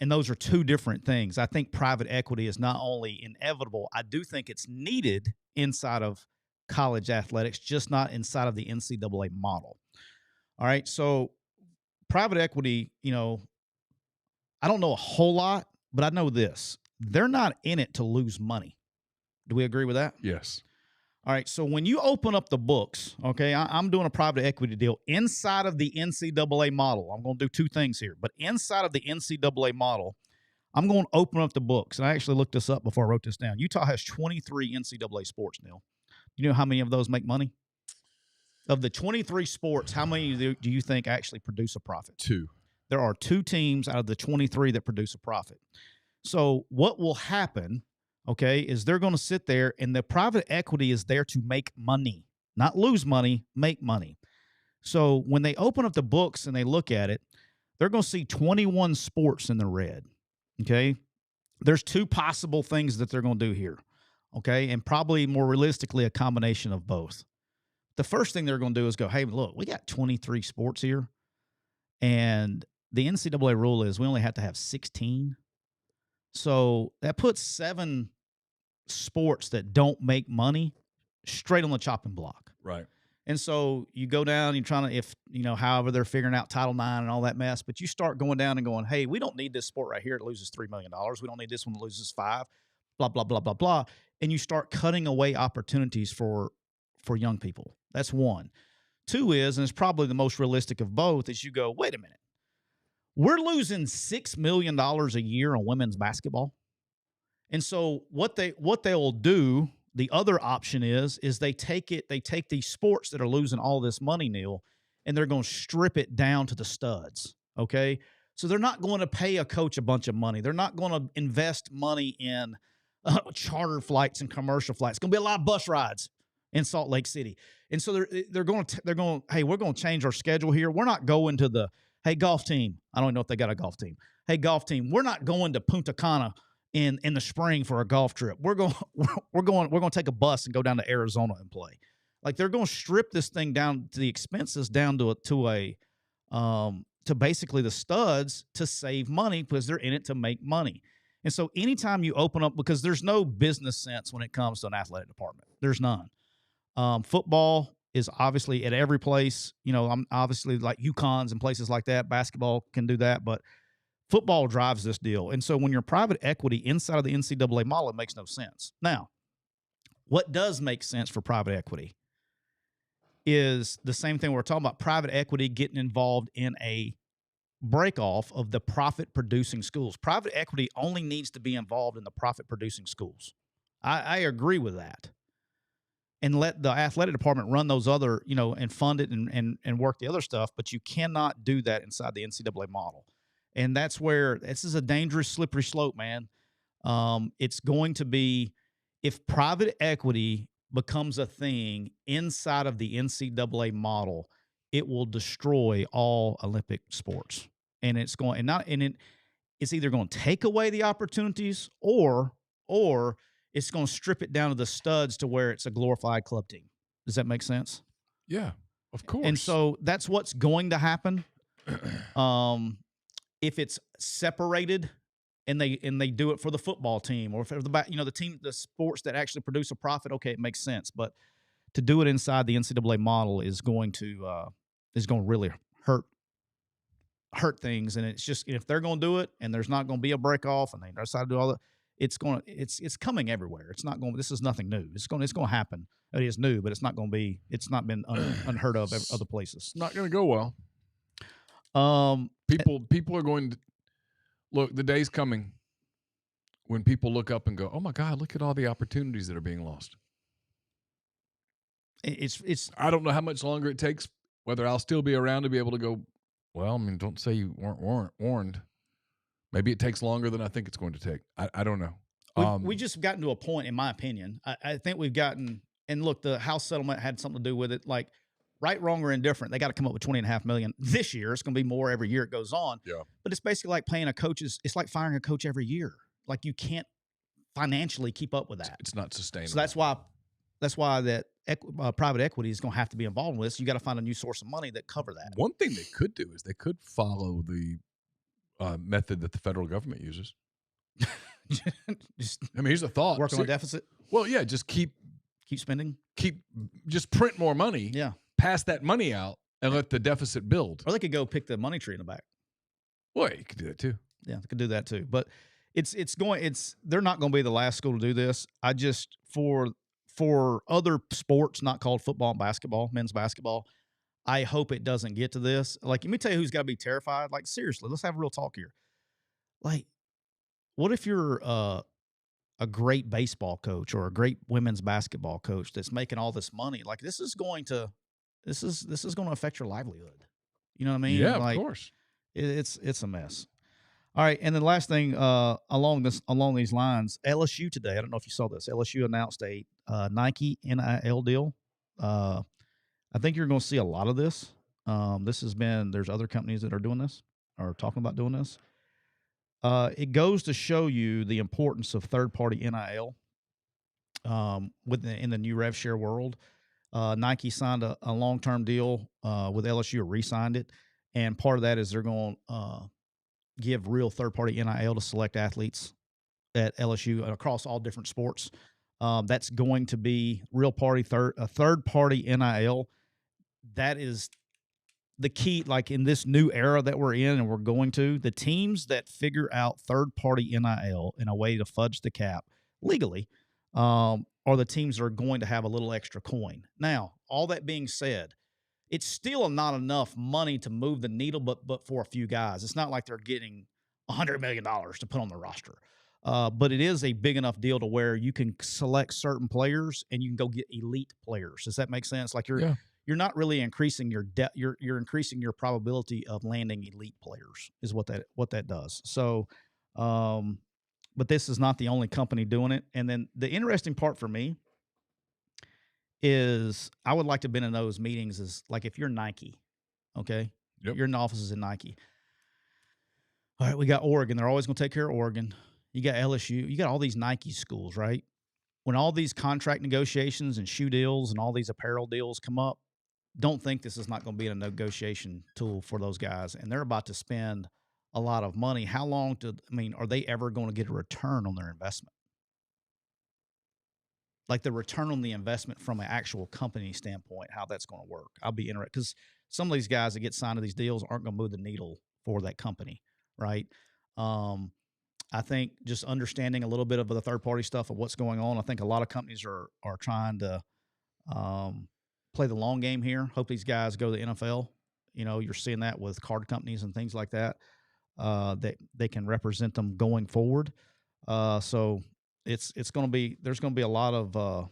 And those are two different things. I think private equity is not only inevitable, I do think it's needed inside of college athletics, just not inside of the NCAA model. All right. So private equity, I don't know a whole lot, but I know this. They're not in it to lose money. Do we agree with that? Yes. All right. So when you open up the books, okay, I'm doing a private equity deal inside of the NCAA model. I'm going to do two things here, but inside of the NCAA model, I'm going to open up the books. And I actually looked this up before I wrote this down. Utah has 23 NCAA sports, Neal. You know how many of those make money? Of the 23 sports, how many do you think actually produce a profit? 2. There are 2 teams out of the 23 that produce a profit. So what will happen, okay, is they're going to sit there, and the private equity is there to make money, not lose money, make money. So when they open up the books and they look at it, they're going to see 21 sports in the red. Okay. There's two possible things that they're going to do here. Okay. And probably more realistically, a combination of both. The first thing they're going to do is go, hey, look, we got 23 sports here. And the NCAA rule is we only have to have 16. So that puts 7 sports that don't make money straight on the chopping block. Right. And so you go down, you're trying to, if, however they're figuring out Title IX and all that mess, but you start going down and going, hey, we don't need this sport right here. It loses $3 million. We don't need this one that loses 5, blah, blah, blah, blah, blah. And you start cutting away opportunities for young people. That's one. 2 is, and it's probably the most realistic of both, is you go, wait a minute. We're losing $6 million a year on women's basketball. And so what they'll do, the other option is they take these sports that are losing all this money, Neal, and they're going to strip it down to the studs. Okay. So they're not going to pay a coach a bunch of money. They're not going to invest money in charter flights and commercial flights. It's going to be a lot of bus rides in Salt Lake City. And so they're going, hey, we're going to change our schedule here. We're not going to the, hey, golf team. I don't know if they got a golf team. Hey, golf team. We're not going to Punta Cana in the spring for a golf trip. We're going to take a bus and go down to Arizona and play. Like, they're going to strip this thing down to the expenses down to basically the studs to save money because they're in it to make money. And so anytime you open up, because there's no business sense when it comes to an athletic department, there's none. Football is obviously at every place. I'm obviously like UConn's and places like that. Basketball can do that, but football drives this deal. And so when you're private equity inside of the NCAA model, it makes no sense. Now, what does make sense for private equity is the same thing we're talking about, private equity getting involved in a break-off of the profit-producing schools. Private equity only needs to be involved in the profit-producing schools. I agree with that. And let the athletic department run those other, and fund it and work the other stuff, but you cannot do that inside the NCAA model. And that's where this is a dangerous, slippery slope, man. It's going to be, if private equity becomes a thing inside of the NCAA model, it will destroy all Olympic sports. And it's either going to take away the opportunities or it's going to strip it down to the studs to where it's a glorified club team. Does that make sense? Yeah, of course. And so that's what's going to happen. If it's separated and they do it for the football team or for the sports that actually produce a profit, okay, it makes sense. But to do it inside the NCAA model is going to really hurt things. And it's just, if they're going to do it and there's not going to be a break off and they decide to do all that, it's coming everywhere. It's not going. This is nothing new. It's going to happen. It is new, but it's not going to be. It's not been unheard of other places. It's not going to go well. People are going to look. The day's coming when people look up and go, "Oh my God, look at all the opportunities that are being lost." It's. I don't know how much longer it takes. Whether I'll still be around to be able to go. Well, I mean, don't say you weren't warned. Maybe it takes longer than I think it's going to take. I don't know. We just gotten to a point, in my opinion. I think we've gotten, and look, the House settlement had something to do with it. Like, right, wrong, or indifferent, they got to come up with $20.5 million this year. It's going to be more every year it goes on. Yeah. But it's basically like paying a coach. It's like firing a coach every year. Like, you can't financially keep up with that. It's not sustainable. So that's why that private equity is going to have to be involved with this. You got to find a new source of money that cover that. One thing they could do is they could follow the method that the federal government uses. Here's a thought. Work on a deficit? Well, yeah, just keep spending? Just print more money. Yeah. Pass that money out and let the deficit build. Or they could go pick the money tree in the back. Well, you could do that too. Yeah, they could do that too. But they're not going to be the last school to do this. For other sports not called football and basketball, men's basketball, I hope it doesn't get to this. Like, let me tell you who's got to be terrified. Like, seriously, let's have a real talk here. Like, what if you're a great baseball coach or a great women's basketball coach that's making all this money? Like, this is going to affect your livelihood. You know what I mean? Yeah, like, of course. It's a mess. All right, and then last thing along these lines, LSU today. I don't know if you saw this. LSU announced a Nike NIL deal. I think you're going to see a lot of this. There's other companies that are doing this or talking about doing this. It goes to show you the importance of third-party NIL in the new rev share world. Nike signed a long-term deal with LSU, or re-signed it, and part of that is they're going to give real third-party NIL to select athletes at LSU across all different sports. That's going to be third-party NIL. That is the key, like in this new era that we're in and we're going to, the teams that figure out third-party NIL in a way to fudge the cap legally are the teams that are going to have a little extra coin. Now, all that being said, it's still not enough money to move the needle, but for a few guys. It's not like they're getting $100 million to put on the roster. But it is a big enough deal to where you can select certain players and you can go get elite players. Does that make sense? Like you're not really increasing your depth. You're increasing your probability of landing elite players is what that does. So, but this is not the only company doing it. And then the interesting part for me is I would like to have been in those meetings is like if you're Nike, okay? Yep. You're in the offices in Nike. All right, we got Oregon. They're always going to take care of Oregon. You got LSU. You got all these Nike schools, right? When all these contract negotiations and shoe deals and all these apparel deals come up, don't think this is not going to be a negotiation tool for those guys. And they're about to spend a lot of money. How long are they ever going to get a return on their investment? Like the return on the investment from an actual company standpoint, how that's going to work. I'll be interested because some of these guys that get signed to these deals aren't going to move the needle for that company, right? I think just understanding a little bit of the third-party stuff of what's going on. I think a lot of companies are trying to play the long game here. Hope these guys go to the NFL. You know, you're seeing that with card companies and things like that. That they can represent them going forward. So it's going to be there's going to be a lot of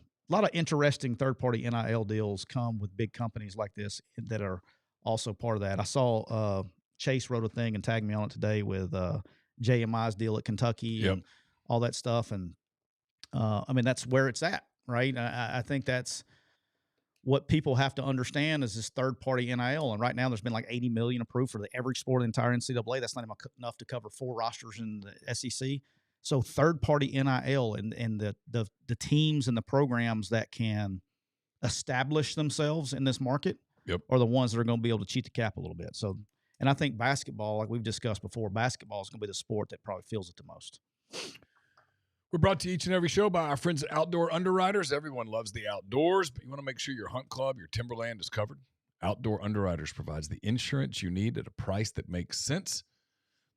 interesting third-party NIL deals come with big companies like this that are also part of that. I saw Chase wrote a thing and tagged me on it today with JMI's deal at Kentucky and all that stuff. And I mean, that's where it's at, right? I think that's what people have to understand is this third-party NIL. And right now there's been like $80 million approved for every sport in the entire NCAA. That's not even enough to cover 4 rosters in the SEC. So third-party NIL and the teams and the programs that can establish themselves in this market are the ones that are going to be able to cheat the cap a little bit. So, and I think basketball, like we've discussed before, basketball is going to be the sport that probably feels it the most. We're brought to you each and every show by our friends at Outdoor Underwriters. Everyone loves the outdoors, but you want to make sure your hunt club, your timberland is covered. Outdoor Underwriters provides the insurance you need at a price that makes sense.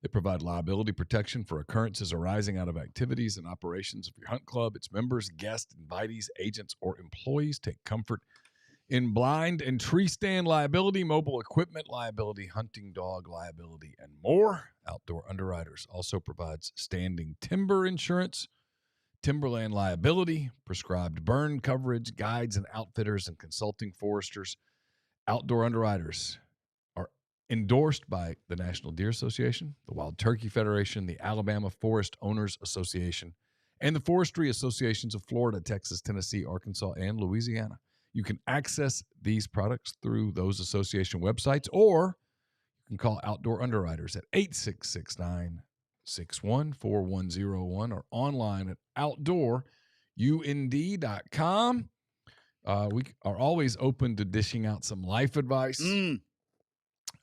They provide liability protection for occurrences arising out of activities and operations of your hunt club, its members, guests, invitees, agents, or employees. Take comfort in blind and tree stand liability, mobile equipment liability, hunting dog liability, and more. Outdoor Underwriters also provides standing timber insurance, timberland liability, prescribed burn coverage, guides and outfitters and consulting foresters. Outdoor Underwriters are endorsed by the National Deer Association, the Wild Turkey Federation, the Alabama Forest Owners Association, and the Forestry Associations of Florida, Texas, Tennessee, Arkansas, and Louisiana. You can access these products through those association websites, or you can call Outdoor Underwriters at 866-961-4101 or online at outdoorund.com. We are always open to dishing out some life advice.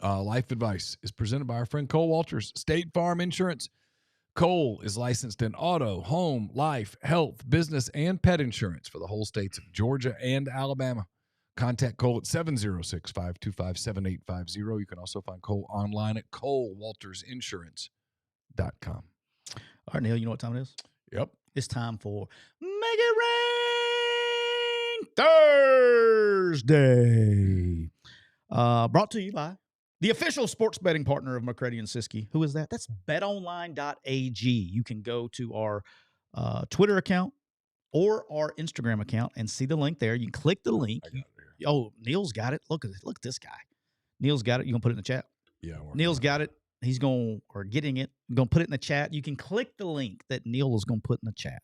Life advice is presented by our friend Cole Walters, State Farm Insurance. Cole is licensed in auto, home, life, health, business, and pet insurance for the whole states of Georgia and Alabama. Contact Cole at 706-525-7850. You can also find Cole online at colewaltersinsurance.com. All right, Neal, you know what time it is? Yep. It's time for Make It Rain Thursday. Brought to you by the official sports betting partner of McCready and Siskey. Who is that? That's betonline.ag. You can go to our Twitter account or our Instagram account and see the link there. You can click the link. Oh, Neal's got it. Look at this guy. Neal's got it. You gonna put it in the chat? Yeah. Neal's got it. He's going or getting it. Going to put it in the chat. You can click the link that Neal is going to put in the chat.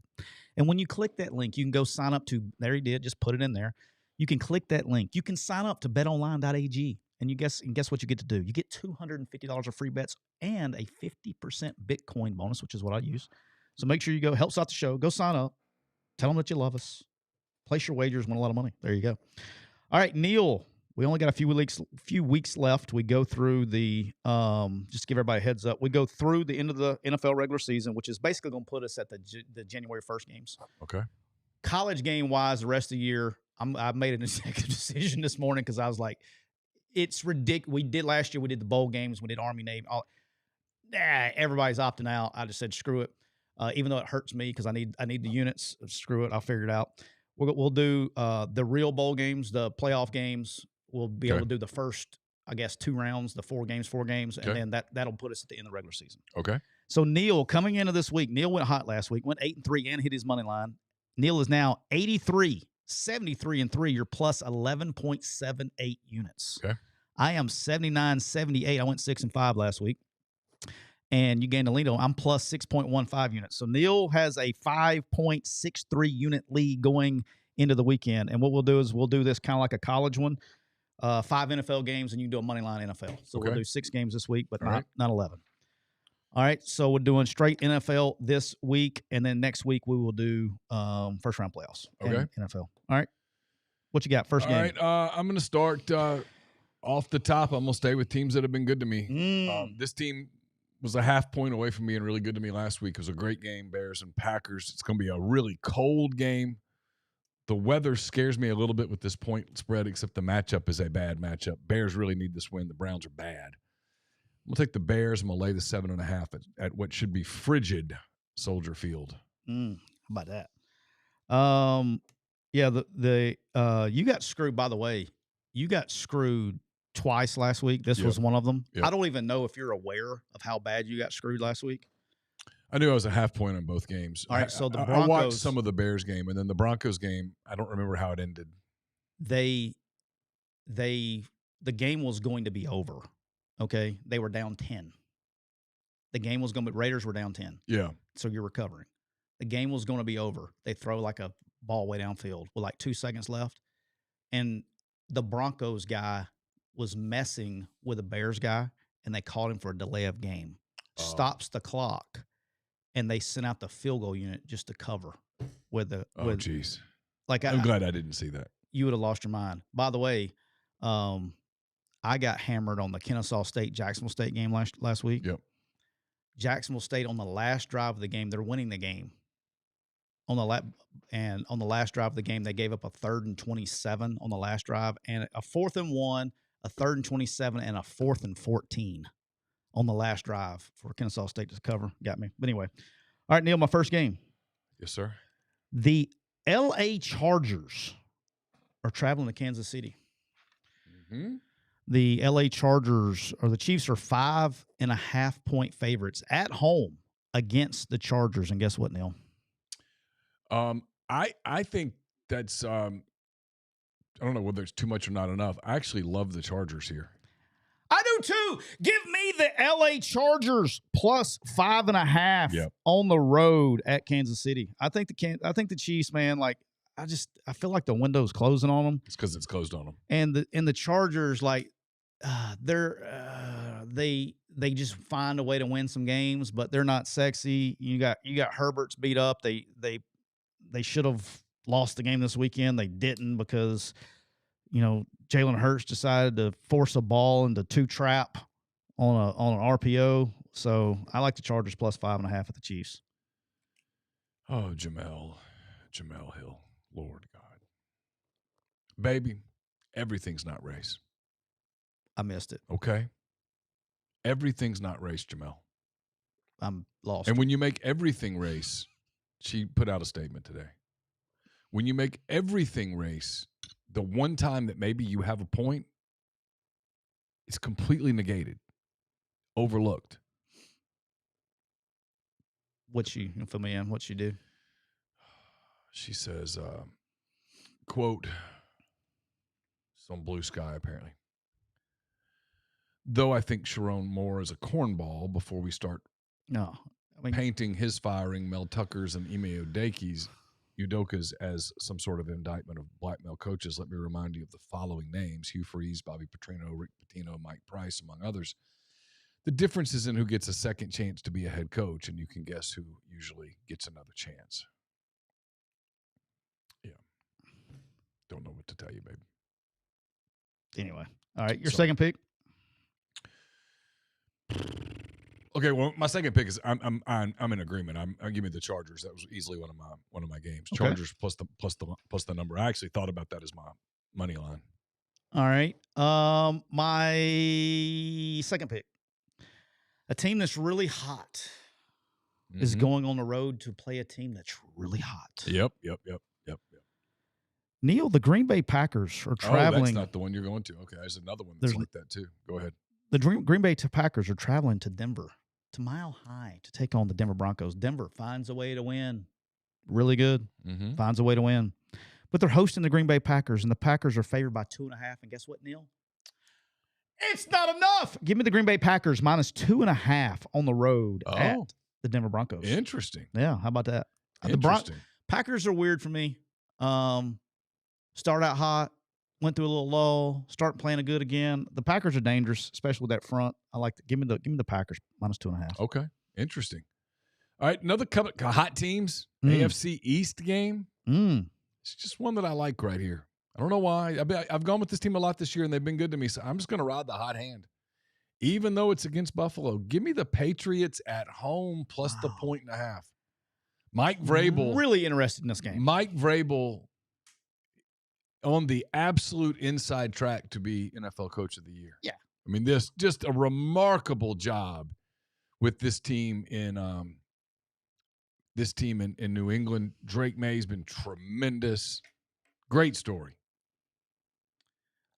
And when you click that link, you can go sign up to, there he did, just put it in there. You can click that link. You can sign up to betonline.ag. And guess what you get to do? You get $250 of free bets and a 50% Bitcoin bonus, which is what I use. So make sure you go, helps out the show. Go sign up. Tell them that you love us. Place your wagers, win a lot of money. There you go. All right, Neal. We only got a few weeks left. We go through the just to give everybody a heads up. We go through the end of the NFL regular season, which is basically going to put us at the January 1st games. Okay. College game wise, the rest of the year, I made an executive decision this morning because I was like, it's ridiculous. We did last year. We did the bowl games. We did Army, Navy. Everybody's opting out. I just said screw it, even though it hurts me because I need the units. Screw it. I'll figure it out. We'll do the real bowl games, the playoff games. We'll be able to do the first, I guess, 2 rounds, the 4 games, and then that'll put us at the end of the regular season. Okay. So Neal, coming into this week, Neal went hot last week, went 8-3 and hit his money line. Neal is now 83, 73-3. You're plus 11.78 units. Okay. I am 79, 78. I went 6-5 last week. And you gained a lead on. I'm plus 6.15 units. So Neal has a 5.63 unit lead going into the weekend. And what we'll do is we'll do this kind of like a college one. 5 NFL games, and you can do a money line NFL. So we'll do 6 games this week, but not 11. All right, so we're doing straight NFL this week, and then next week we will do first round playoffs. Okay. NFL. All right. What you got? First game. All right, I'm going to start off the top. I'm going to stay with teams that have been good to me. This team was a half point away from being really good to me last week. It was a great game, Bears and Packers. It's going to be a really cold game. The weather scares me a little bit with this point spread, except the matchup is a bad matchup. Bears really need this win. The Browns are bad. I'm going to take the Bears. I'm going to lay the 7.5 at what should be frigid Soldier Field. How about that? Yeah, you got screwed, by the way. You got screwed twice last week. This was one of them. Yep. I don't even know if you're aware of how bad you got screwed last week. I knew I was a half point on both games. All right, so the Broncos. I watched some of the Bears game, and then the Broncos game, I don't remember how it ended. The game was going to be over. Okay, they were down 10. The game was going to be Raiders were down 10. Yeah. So you're recovering. The game was going to be over. They throw like a ball way downfield with like 2 seconds left, and the Broncos guy was messing with the Bears guy, and they called him for a delay of game. Stops the clock. And they sent out the field goal unit just to cover with the. Oh, jeez. Like I'm glad I didn't see that. You would have lost your mind. By the way, I got hammered on the Kennesaw State Jacksonville State game last week. Yep. Jacksonville State on the last drive of the game, they're winning the game. On the last drive of the game, they gave up a 3rd and 27 on the last drive, and a 4th and 1, a 3rd and 27, and a 4th and 14. On the last drive for Kennesaw State to cover. Got me. But anyway. All right, Neal, my first game. Yes, sir. The L.A. Chargers are traveling to Kansas City. Mm-hmm. The L.A. Chargers, or the Chiefs, are 5.5 point favorites at home against the Chargers. And guess what, Neal? I think that's I don't know whether it's too much or not enough. I actually love the Chargers here. I do too. Give me the L.A. Chargers plus 5.5 on the road at Kansas City. I think the Chiefs, man, like I feel like the window's closing on them. It's because it's closed on them. And the Chargers, like they just find a way to win some games, but they're not sexy. You got Herbert's beat up. They should have lost the game this weekend. They didn't because Jalen Hurts decided to force a ball into 2 trap on an RPO. So I like the Chargers plus 5.5 at the Chiefs. Oh, Jamel Hill, Lord God, baby, everything's not race. I missed it. Okay, everything's not race, Jamel. I'm lost. And when you make everything race, she put out a statement today. When you make everything race, the one time that maybe you have a point, it's completely negated, overlooked. What'd she do? She says, quote, some blue sky apparently. Though I think Shiron Moore is a cornball before we start painting his firing Mel Tucker's and Ime Udoka's as some sort of indictment of black male coaches. Let me remind you of the following names: Hugh Freeze, Bobby Petrino, Rick Pitino, Mike Price, among others. The difference is in who gets a second chance to be a head coach, and you can guess who usually gets another chance. Yeah. Don't know what to tell you, babe. Anyway. All right. Your second pick? Okay, well, my second pick is I'm in agreement. I'll give me the Chargers. That was easily one of my games. Okay. Chargers plus the number. I actually thought about that as my money line. All right. My second pick. A team that's really hot is going on the road to play a team that's really hot. Yep. Neal, the Green Bay Packers are traveling. Oh, that's not the one you're going to. Okay, there's another one that's like that too. Go ahead. The Green Bay Packers are traveling to Denver, to Mile High, to take on the Denver Broncos. Denver finds a way to win. Really good. Finds a way to win. But they're hosting the Green Bay Packers, and the Packers are favored by 2.5. And guess what, Neal? It's not enough. Give me the Green Bay Packers minus 2.5 on the road at the Denver Broncos. Interesting. Yeah, how about that? Interesting. Packers are weird for me. Start out hot, went through a little lull, start playing good again. The Packers are dangerous, especially with that front. I like to give me the Packers minus 2.5. Okay, interesting. All right, another couple hot teams. AFC East game. It's just one that I like right here. I don't know why. I've gone with this team a lot this year, and they've been good to me. So I'm just going to ride the hot hand, even though it's against Buffalo. Give me the Patriots at home plus the 1.5. Mike Vrabel. Really interested in this game. Mike Vrabel on the absolute inside track to be NFL Coach of the Year. Yeah. I mean, this just a remarkable job with this team in New England. Drake May's been tremendous. Great story.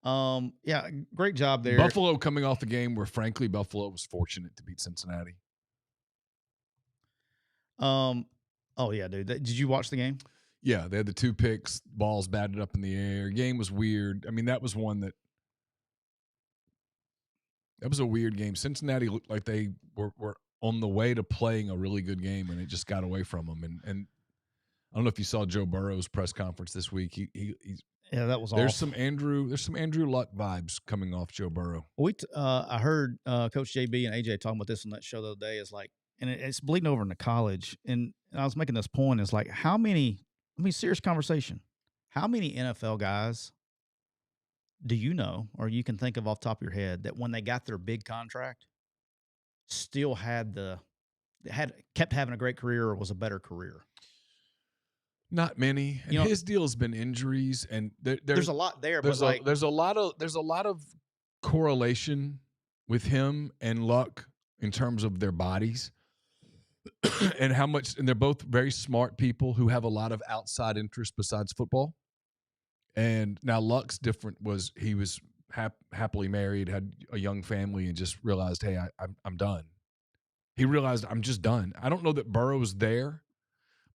Yeah, great job there. Buffalo coming off the game where, frankly, Buffalo was fortunate to beat Cincinnati. Oh yeah, dude. Did you watch the game? Yeah, they had the 2 picks, balls batted up in the air. Game was weird. I mean, that was a weird game. Cincinnati looked like they were on the way to playing a really good game, and it just got away from them. And I don't know if you saw Joe Burrow's press conference this week. He's that was there's some Andrew Luck vibes coming off Joe Burrow. I heard Coach JB and AJ talking about this on that show the other day. Is like, and it's bleeding over into college. And I was making this point is like, serious conversation. How many NFL guys do you know, or you can think of off the top of your head, that when they got their big contract, still kept having a great career or was a better career? Not many. And his deal has been injuries, and there's a lot there. There's a lot of correlation with him and Luck in terms of their bodies. And how much, and they're both very smart people who have a lot of outside interest besides football. And now Luck's different. He was happily married, had a young family, and just realized, hey, I'm done. He realized, I'm just done. I don't know that Burrow's there,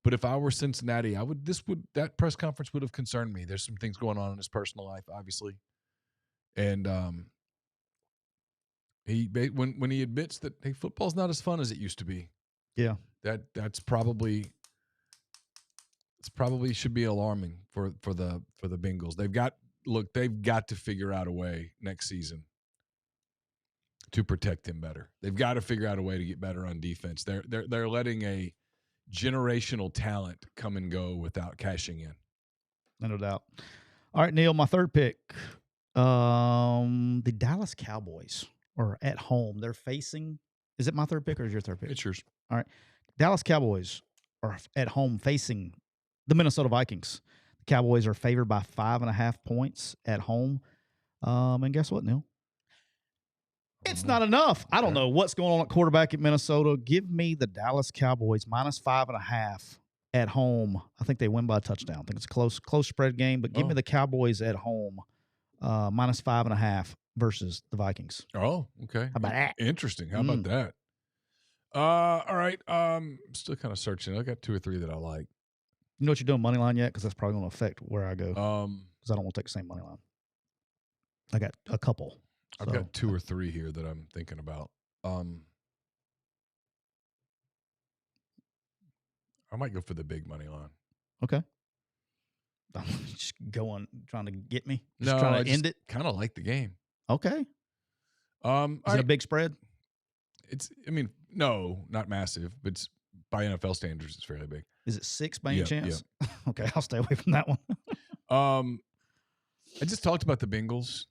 but if I were Cincinnati, that press conference would have concerned me. There's some things going on in his personal life, obviously, and when he admits that, hey, football's not as fun as it used to be. Yeah, that's probably should be alarming for the Bengals. They've got to figure out a way next season to protect him better. They've got to figure out a way to get better on defense. They're letting a generational talent come and go without cashing in. No doubt. All right, Neal, my third pick. The Dallas Cowboys are at home. They're facing. Is it my third pick or is your third pick? It's yours. All right. Dallas Cowboys are at home facing the Minnesota Vikings. The Cowboys are favored by 5.5 points at home. And guess what, Neal? It's not enough. I don't know what's going on at quarterback at Minnesota. Give me the Dallas Cowboys minus 5.5 at home. I think they win by a touchdown. I think it's a close spread game, but give me the Cowboys at home minus 5.5 versus the Vikings. Oh, okay. How about that? Interesting. How about that? All right. Still kind of searching. I got 2 or 3 that I like. You know what you're doing money line yet? Because that's probably going to affect where I go. Because I don't want to take the same money line. I got a couple. I've got 2 or 3 here that I'm thinking about. I might go for the big money line. Okay. Just going, trying to get me. Just trying to end it. Kind of like the game. Okay. Is it a big spread? No, not massive, but by NFL standards, it's fairly big. Is it 6 by any chance? Yep. Okay, I'll stay away from that one. I just talked about the Bengals.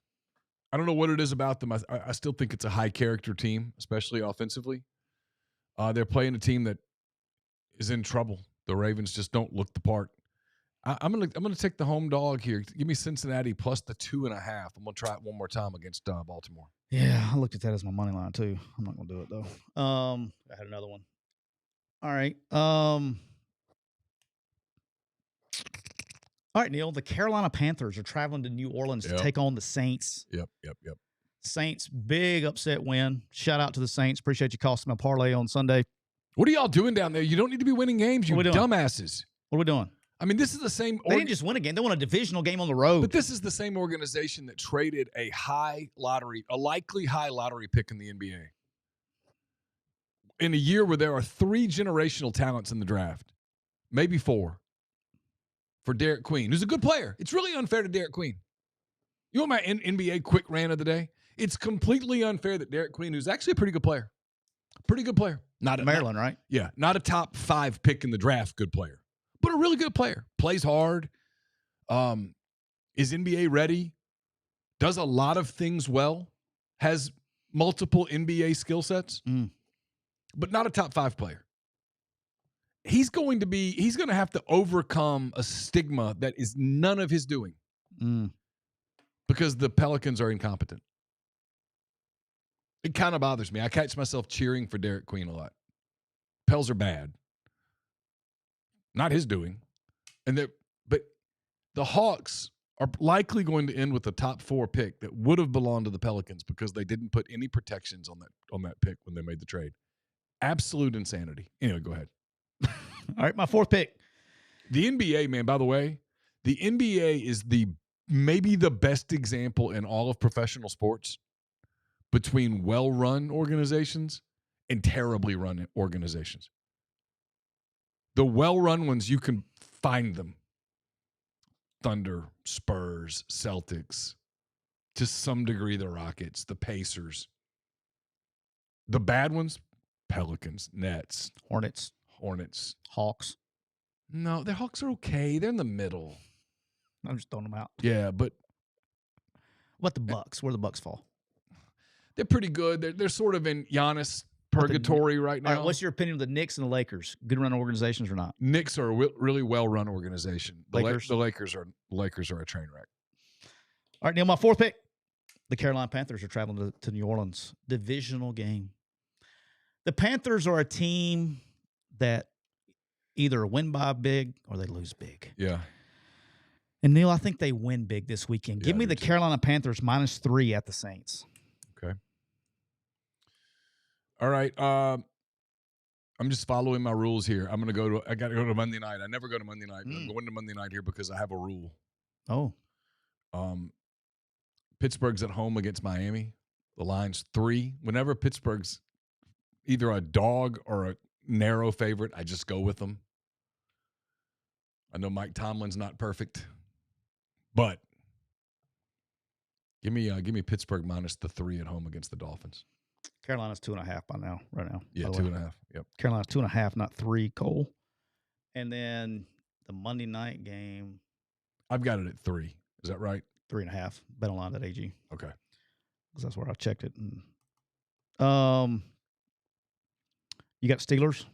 I don't know what it is about them. I still think it's a high character team, especially offensively. They're playing a team that is in trouble. The Ravens just don't look the part. I'm gonna take the home dog here. Give me Cincinnati plus the 2.5. I'm gonna try it one more time against Baltimore. Yeah, I looked at that as my money line too. I'm not gonna do it though. I had another one. All right. All right, Neal. The Carolina Panthers are traveling to New Orleans to take on the Saints. Yep. Saints, big upset win. Shout out to the Saints. Appreciate you costing my parlay on Sunday. What are y'all doing down there? You don't need to be winning games, you dumbasses. What are we doing? I mean, this is the same. They didn't just win a game; they won a divisional game on the road. But this is the same organization that traded a likely high lottery pick in the NBA, in a year where there are 3 generational talents in the draft, maybe 4, for Derek Queen, who's a good player. It's really unfair to Derek Queen. You want my NBA quick rant of the day? It's completely unfair that Derek Queen, who's actually a pretty good player, not Maryland, right? Yeah, not a top 5 pick in the draft, good player. But a really good player. Plays hard. Is NBA ready. Does a lot of things well. Has multiple NBA skill sets. But not a top 5 player. He's going to have to overcome a stigma that is none of his doing. Because the Pelicans are incompetent. It kind of bothers me. I catch myself cheering for Derek Queen a lot. Pels are bad. Not his doing. But the Hawks are likely going to end with a top 4 pick that would have belonged to the Pelicans because they didn't put any protections on that pick when they made the trade. Absolute insanity. Anyway, go ahead. All right, my 4th pick. The NBA, man, by the way, the NBA is maybe the best example in all of professional sports between well-run organizations and terribly run organizations. The well-run ones, you can find them. Thunder, Spurs, Celtics, to some degree the Rockets, the Pacers. The bad ones, Pelicans, Nets. Hornets. Hawks. No, the Hawks are okay. They're in the middle. I'm just throwing them out. Yeah, but what the Bucks? Where the Bucks fall? They're pretty good. They're sort of in Giannis purgatory right now. All right, what's your opinion of the Knicks and the Lakers? Good run organizations or not? Knicks are a really well-run organization. The Lakers are a train wreck. All right, Neal, my 4th pick. The Carolina Panthers are traveling to New Orleans. Divisional game. The Panthers are a team that either win by big or they lose big. Yeah. And, Neal, I think they win big this weekend. Give me the Carolina Panthers -3 at the Saints. Okay. All right. I'm just following my rules here. I got to go to Monday night. I never go to Monday night, but I'm going to Monday night here because I have a rule. Oh. Pittsburgh's at home against Miami. The line's 3. Whenever Pittsburgh's either a dog or a narrow favorite, I just go with them. I know Mike Tomlin's not perfect, but give me Pittsburgh -3 at home against the Dolphins. Carolina's 2.5 right now. Yeah, 2.5. Yep. Carolina's 2.5, not 3, Cole. And then the Monday night game. I've got it at 3. Is that right? 3.5. BetOnline.ag. Okay. Because that's where I checked it. And, you got Steelers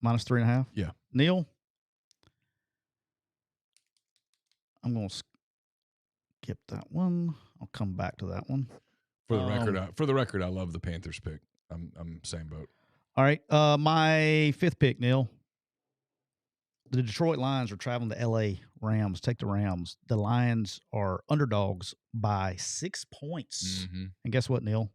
-3.5? Yeah. Neal? I'm going to skip that one. I'll come back to that one. For the record, I love the Panthers pick. I'm same boat. All right. My 5th pick, Neal. The Detroit Lions are traveling to L.A. Rams. Take the Rams. The Lions are underdogs by 6 points. Mm-hmm. And guess what, Neal?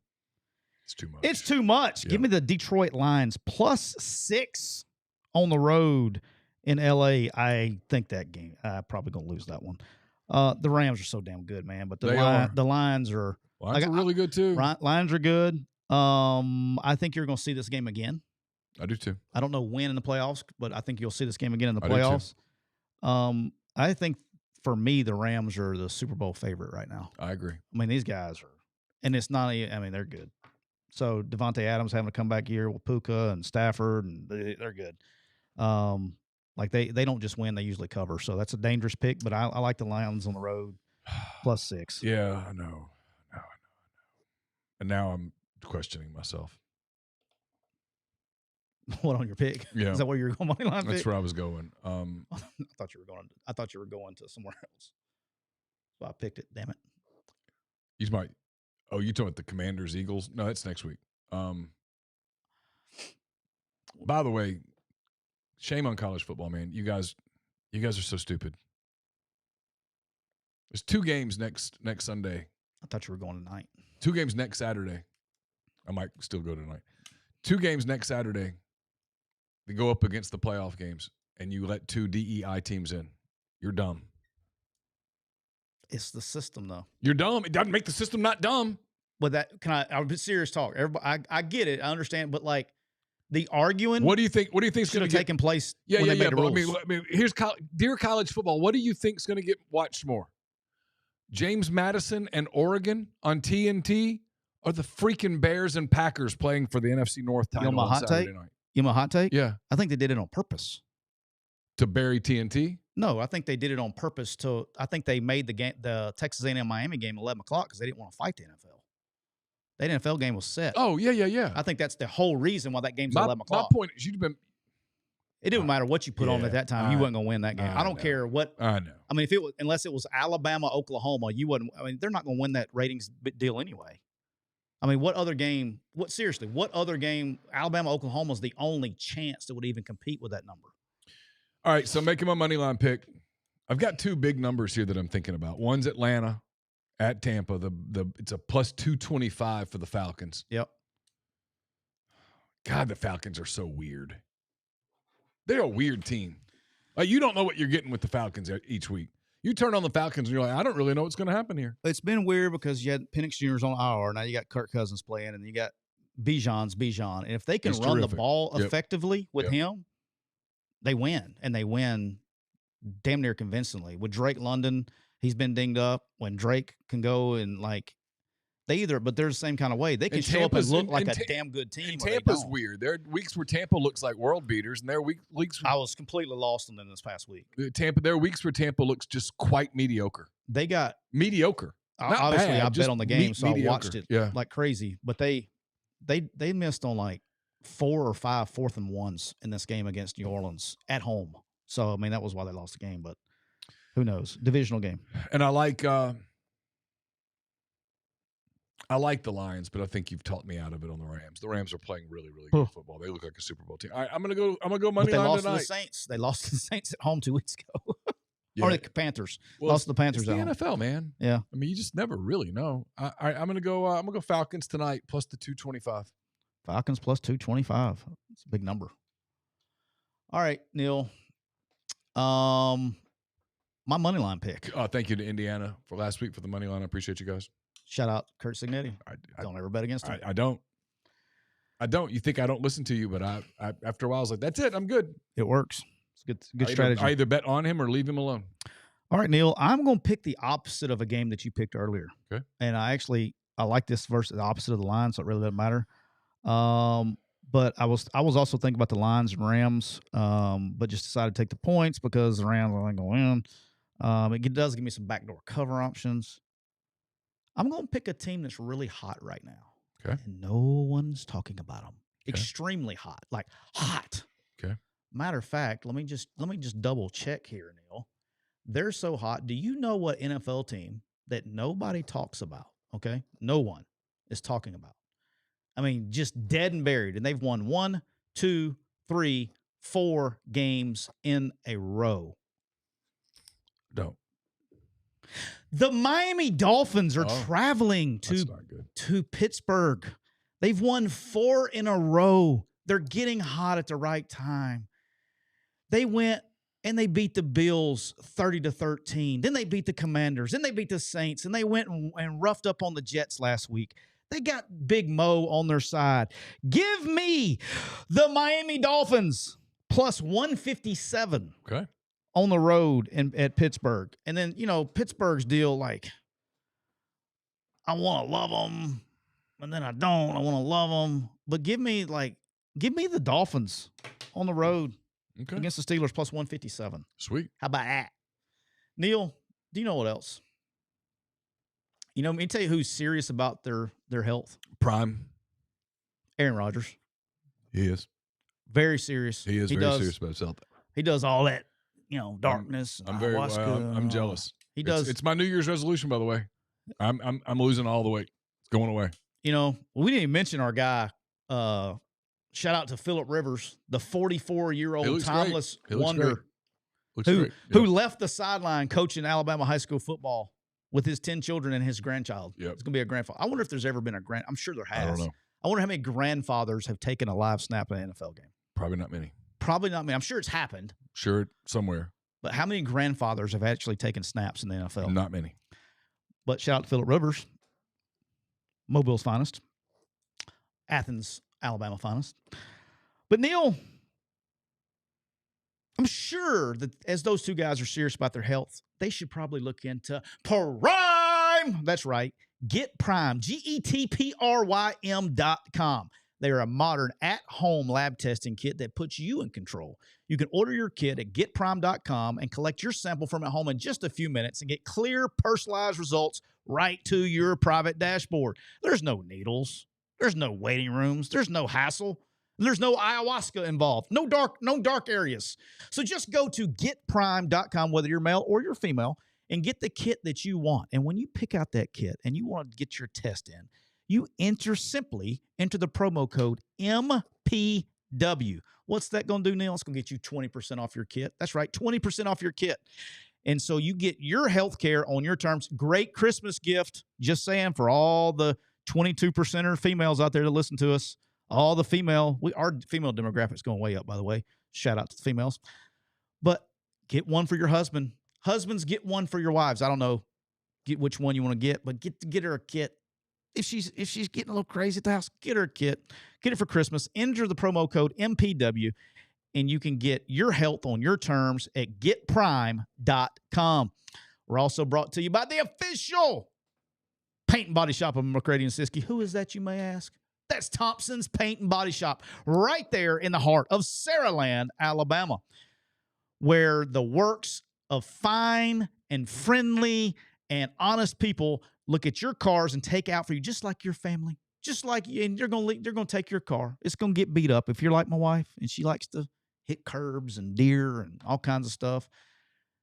It's too much. Yeah. Give me the Detroit Lions +6 on the road in L.A. I think that game, I'm probably going to lose that one. The Rams are so damn good, man. But the Lions are Lions are really good too. Lions are good. I think you're going to see this game again. I do too. I don't know when in the playoffs, but I think you'll see this game again in the playoffs. I think for me, the Rams are the Super Bowl favorite right now. I agree. I mean, these guys are, and it's not. I mean, they're good. So Devontae Adams having a comeback year with Puka and Stafford, and they're good. Like they don't just win; they usually cover. So that's a dangerous pick. But I like the Lions on the road +6. Yeah, I know. And now I'm questioning myself. What on your pick? Yeah, is that where you're going? Money line That's pick? where I was going. I thought you were going to somewhere else. So I picked it. Damn it. You might. Oh, you talking about the Commanders, Eagles? No, that's next week. By the way, shame on college football, man. You guys are so stupid. There's 2 games next Sunday. I thought you were going tonight. 2 games next Saturday. I might still go tonight. 2 games next Saturday. They go up against the playoff games, and you let 2 DEI teams in. You're dumb. It's the system, though. You're dumb. It doesn't make the system not dumb. But I'll be serious talk. Everybody, I get it. I understand. But like the arguing. What do you think is going to get taken place? Yeah, when yeah, they made the rules. I mean, here's dear college football. What do you think is going to get watched more? James Madison and Oregon on TNT, or the freaking Bears and Packers playing for the NFC North title on Saturday night? You know my hot take? Yeah. I think they did it on purpose. To bury TNT? No, I think they did it on purpose. I think they made the Texas A&M Miami game 11 o'clock because they didn't want to fight the NFL. That NFL game was set. Oh, yeah. I think that's the whole reason why that game's 11 o'clock. My point is it didn't matter what you put on at that time. You wasn't going to win that game. I don't care what. I know. I mean, unless it was Alabama, Oklahoma, you wouldn't. I mean, they're not going to win that ratings deal anyway. I mean, what other game, Alabama, Oklahoma is the only chance that would even compete with that number. All right, so making my money line pick. I've got 2 big numbers here that I'm thinking about. One's Atlanta at Tampa. It's a +225 for the Falcons. Yep. God, the Falcons are so weird. They're a weird team. Like, you don't know what you're getting with the Falcons each week. You turn on the Falcons and you're like, I don't really know what's going to happen here. It's been weird because you had Penix Jr.'s on IR. Now you got Kirk Cousins playing, and you got Bijan's Bijan. And if they can run the ball effectively with him, they win. And they win damn near convincingly. With Drake London, he's been dinged up. When Drake can go and but they're the same kind of way. They can show up and look like a damn good team. Tampa's weird. There are weeks where Tampa looks like world beaters, and there are weeks I was completely lost on them this past week. There are weeks where Tampa looks just quite mediocre. They got mediocre. Obviously, I bet on the game, so mediocre. I watched it like crazy. But they missed on like 4 or 5 4th and 1s in this game against New Orleans at home. So I mean, that was why they lost the game. But who knows? Divisional game. And I like the Lions, but I think you've talked me out of it on the Rams. The Rams are playing really, really good football. They look like a Super Bowl team. All right, I'm gonna go money line tonight. To the Saints. They lost to the Saints at home 2 weeks ago. Or the Panthers. Lost to the Panthers. It's the NFL, man. Yeah. I mean, you just never really know. I'm gonna go Falcons tonight plus the 225. Falcons plus 225. It's a big number. All right, Neal. My money line pick. Thank you to Indiana for last week for the money line. I appreciate you guys. Shout out Kurt Signetti. Don't ever bet against him. I don't. You think I don't listen to you, but I after a while I was like, that's it. I'm good. It works. It's good strategy. I either bet on him or leave him alone. All right, Neal. I'm going to pick the opposite of a game that you picked earlier. Okay. And I like this versus the opposite of the line, so it really doesn't matter. But I was also thinking about the Lions and Rams, but just decided to take the points because the Rams I think will win. It does give me some backdoor cover options. I'm going to pick a team that's really hot right now. Okay. And no one's talking about them. Okay. Extremely hot. Like hot. Okay. Matter of fact, let me just double check here, Neal. They're so hot. Do you know what NFL team that nobody talks about? Okay? No one is talking about. I mean, just dead and buried. And they've won 1, 2, 3, 4 games in a row. No. The Miami Dolphins are traveling to Pittsburgh. They've won 4 in a row. They're getting hot at the right time. They went and they beat the Bills 30-13. Then they beat the Commanders. Then they beat the Saints, and they went and roughed up on the Jets last week. They got Big Mo on their side. Give me the Miami Dolphins plus 157 on the road at Pittsburgh. And then, Pittsburgh's deal, like, I want to love them, and then I don't. I want to love them. But give me the Dolphins on the road against the Steelers plus 157. Sweet. How about that? Neal, do you know what else? Let me tell you who's serious about their health. Prime. Aaron Rodgers. He is. Very serious. He is very serious about his health. He does all that, darkness. I'm jealous. He does. It's my New Year's resolution, by the way. I'm losing all the weight. It's going away. We didn't even mention our guy. Shout out to Phillip Rivers, the 44-year-old timeless wonder who left the sideline coaching Alabama high school football with his 10 children and his grandchild. Yep. It's going to be a grandfather. I wonder if there's ever been I'm sure there has. I don't know. I wonder how many grandfathers have taken a live snap in an NFL game. Probably not many. I'm sure it's happened. Sure, somewhere. But how many grandfathers have actually taken snaps in the NFL? Not many. But shout out to Phillip Rivers, Mobile's finest, Athens, Alabama finest. But Neal, I'm sure that as those two guys are serious about their health, they should probably look into Prime. That's right. Get Prime, GetPrym.com. They are a modern at-home lab testing kit that puts you in control. You can order your kit at GetPrime.com and collect your sample from at home in just a few minutes and get clear, personalized results right to your private dashboard. There's no needles. There's no waiting rooms. There's no hassle. There's no ayahuasca involved. No dark areas. So just go to GetPrime.com, whether you're male or you're female, and get the kit that you want. And when you pick out that kit and you want to get your test in, you simply enter the promo code MPW. What's that going to do, Neal? It's going to get you 20% off your kit. That's right, 20% off your kit. And so you get your health care on your terms. Great Christmas gift, just saying, for all the 22%er females out there that listen to us. All the our female demographic's going way up, by the way. Shout out to the females. But get one for your husband. Husbands, get one for your wives. I don't know which one you want to get, but get her a kit. If she's getting a little crazy at the house, get her a kit. Get it for Christmas. Enter the promo code MPW, and you can get your health on your terms at GetPrime.com. We're also brought to you by the official paint and body shop of McCready and Siskey. Who is that, you may ask? That's Thompson's Paint and Body Shop, right there in the heart of Saraland, Alabama, where the works of fine and friendly and honest people look at your cars and take out for you, just like your family, just like you. And they're going to take your car. It's going to get beat up if you're like my wife and she likes to hit curbs and deer and all kinds of stuff.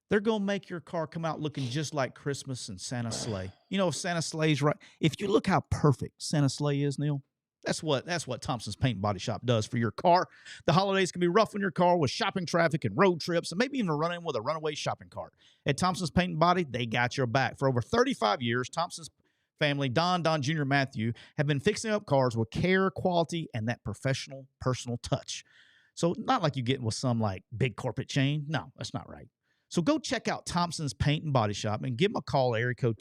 They're going to make your car come out looking just like Christmas and Santa's sleigh. If Santa's sleigh's right, if you look how perfect Santa's sleigh is, Neal, that's what Thompson's Paint and Body Shop does for your car. The holidays can be rough on your car with shopping traffic and road trips and maybe even running with a runaway shopping cart. At Thompson's Paint and Body, they got your back. For over 35 years, Thompson's family, Don Jr., Matthew, have been fixing up cars with care, quality, and that professional, personal touch. So not like you get with some like big corporate chain. No, that's not right. So go check out Thompson's Paint and Body Shop and give them a call, area code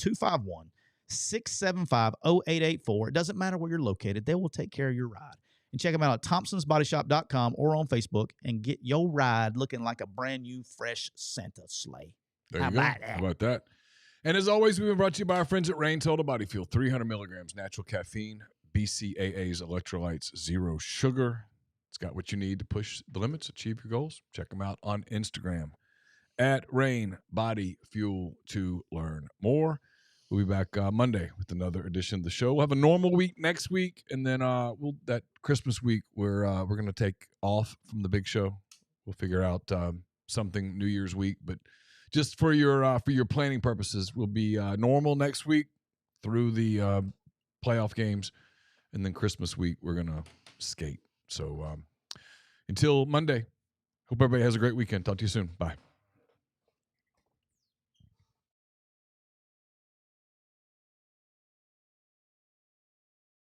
251-675-0884. It doesn't matter where you're located. They will take care of your ride. And check them out at thompsonsbodyshop.com or on Facebook and get your ride looking like a brand new, fresh Santa sleigh. There you go. How about that? And as always, we've been brought to you by our friends at Reign Total Body Fuel. 300 milligrams natural caffeine, BCAAs, electrolytes, zero sugar. It's got what you need to push the limits, achieve your goals. Check them out on Instagram at Reign Body Fuel to learn more. We'll be back Monday with another edition of the show. We'll have a normal week next week, and then that Christmas week we're going to take off from the big show. We'll figure out something New Year's week, but just for your planning purposes, we'll be normal next week through the playoff games, and then Christmas week we're going to skate. So until Monday, hope everybody has a great weekend. Talk to you soon. Bye.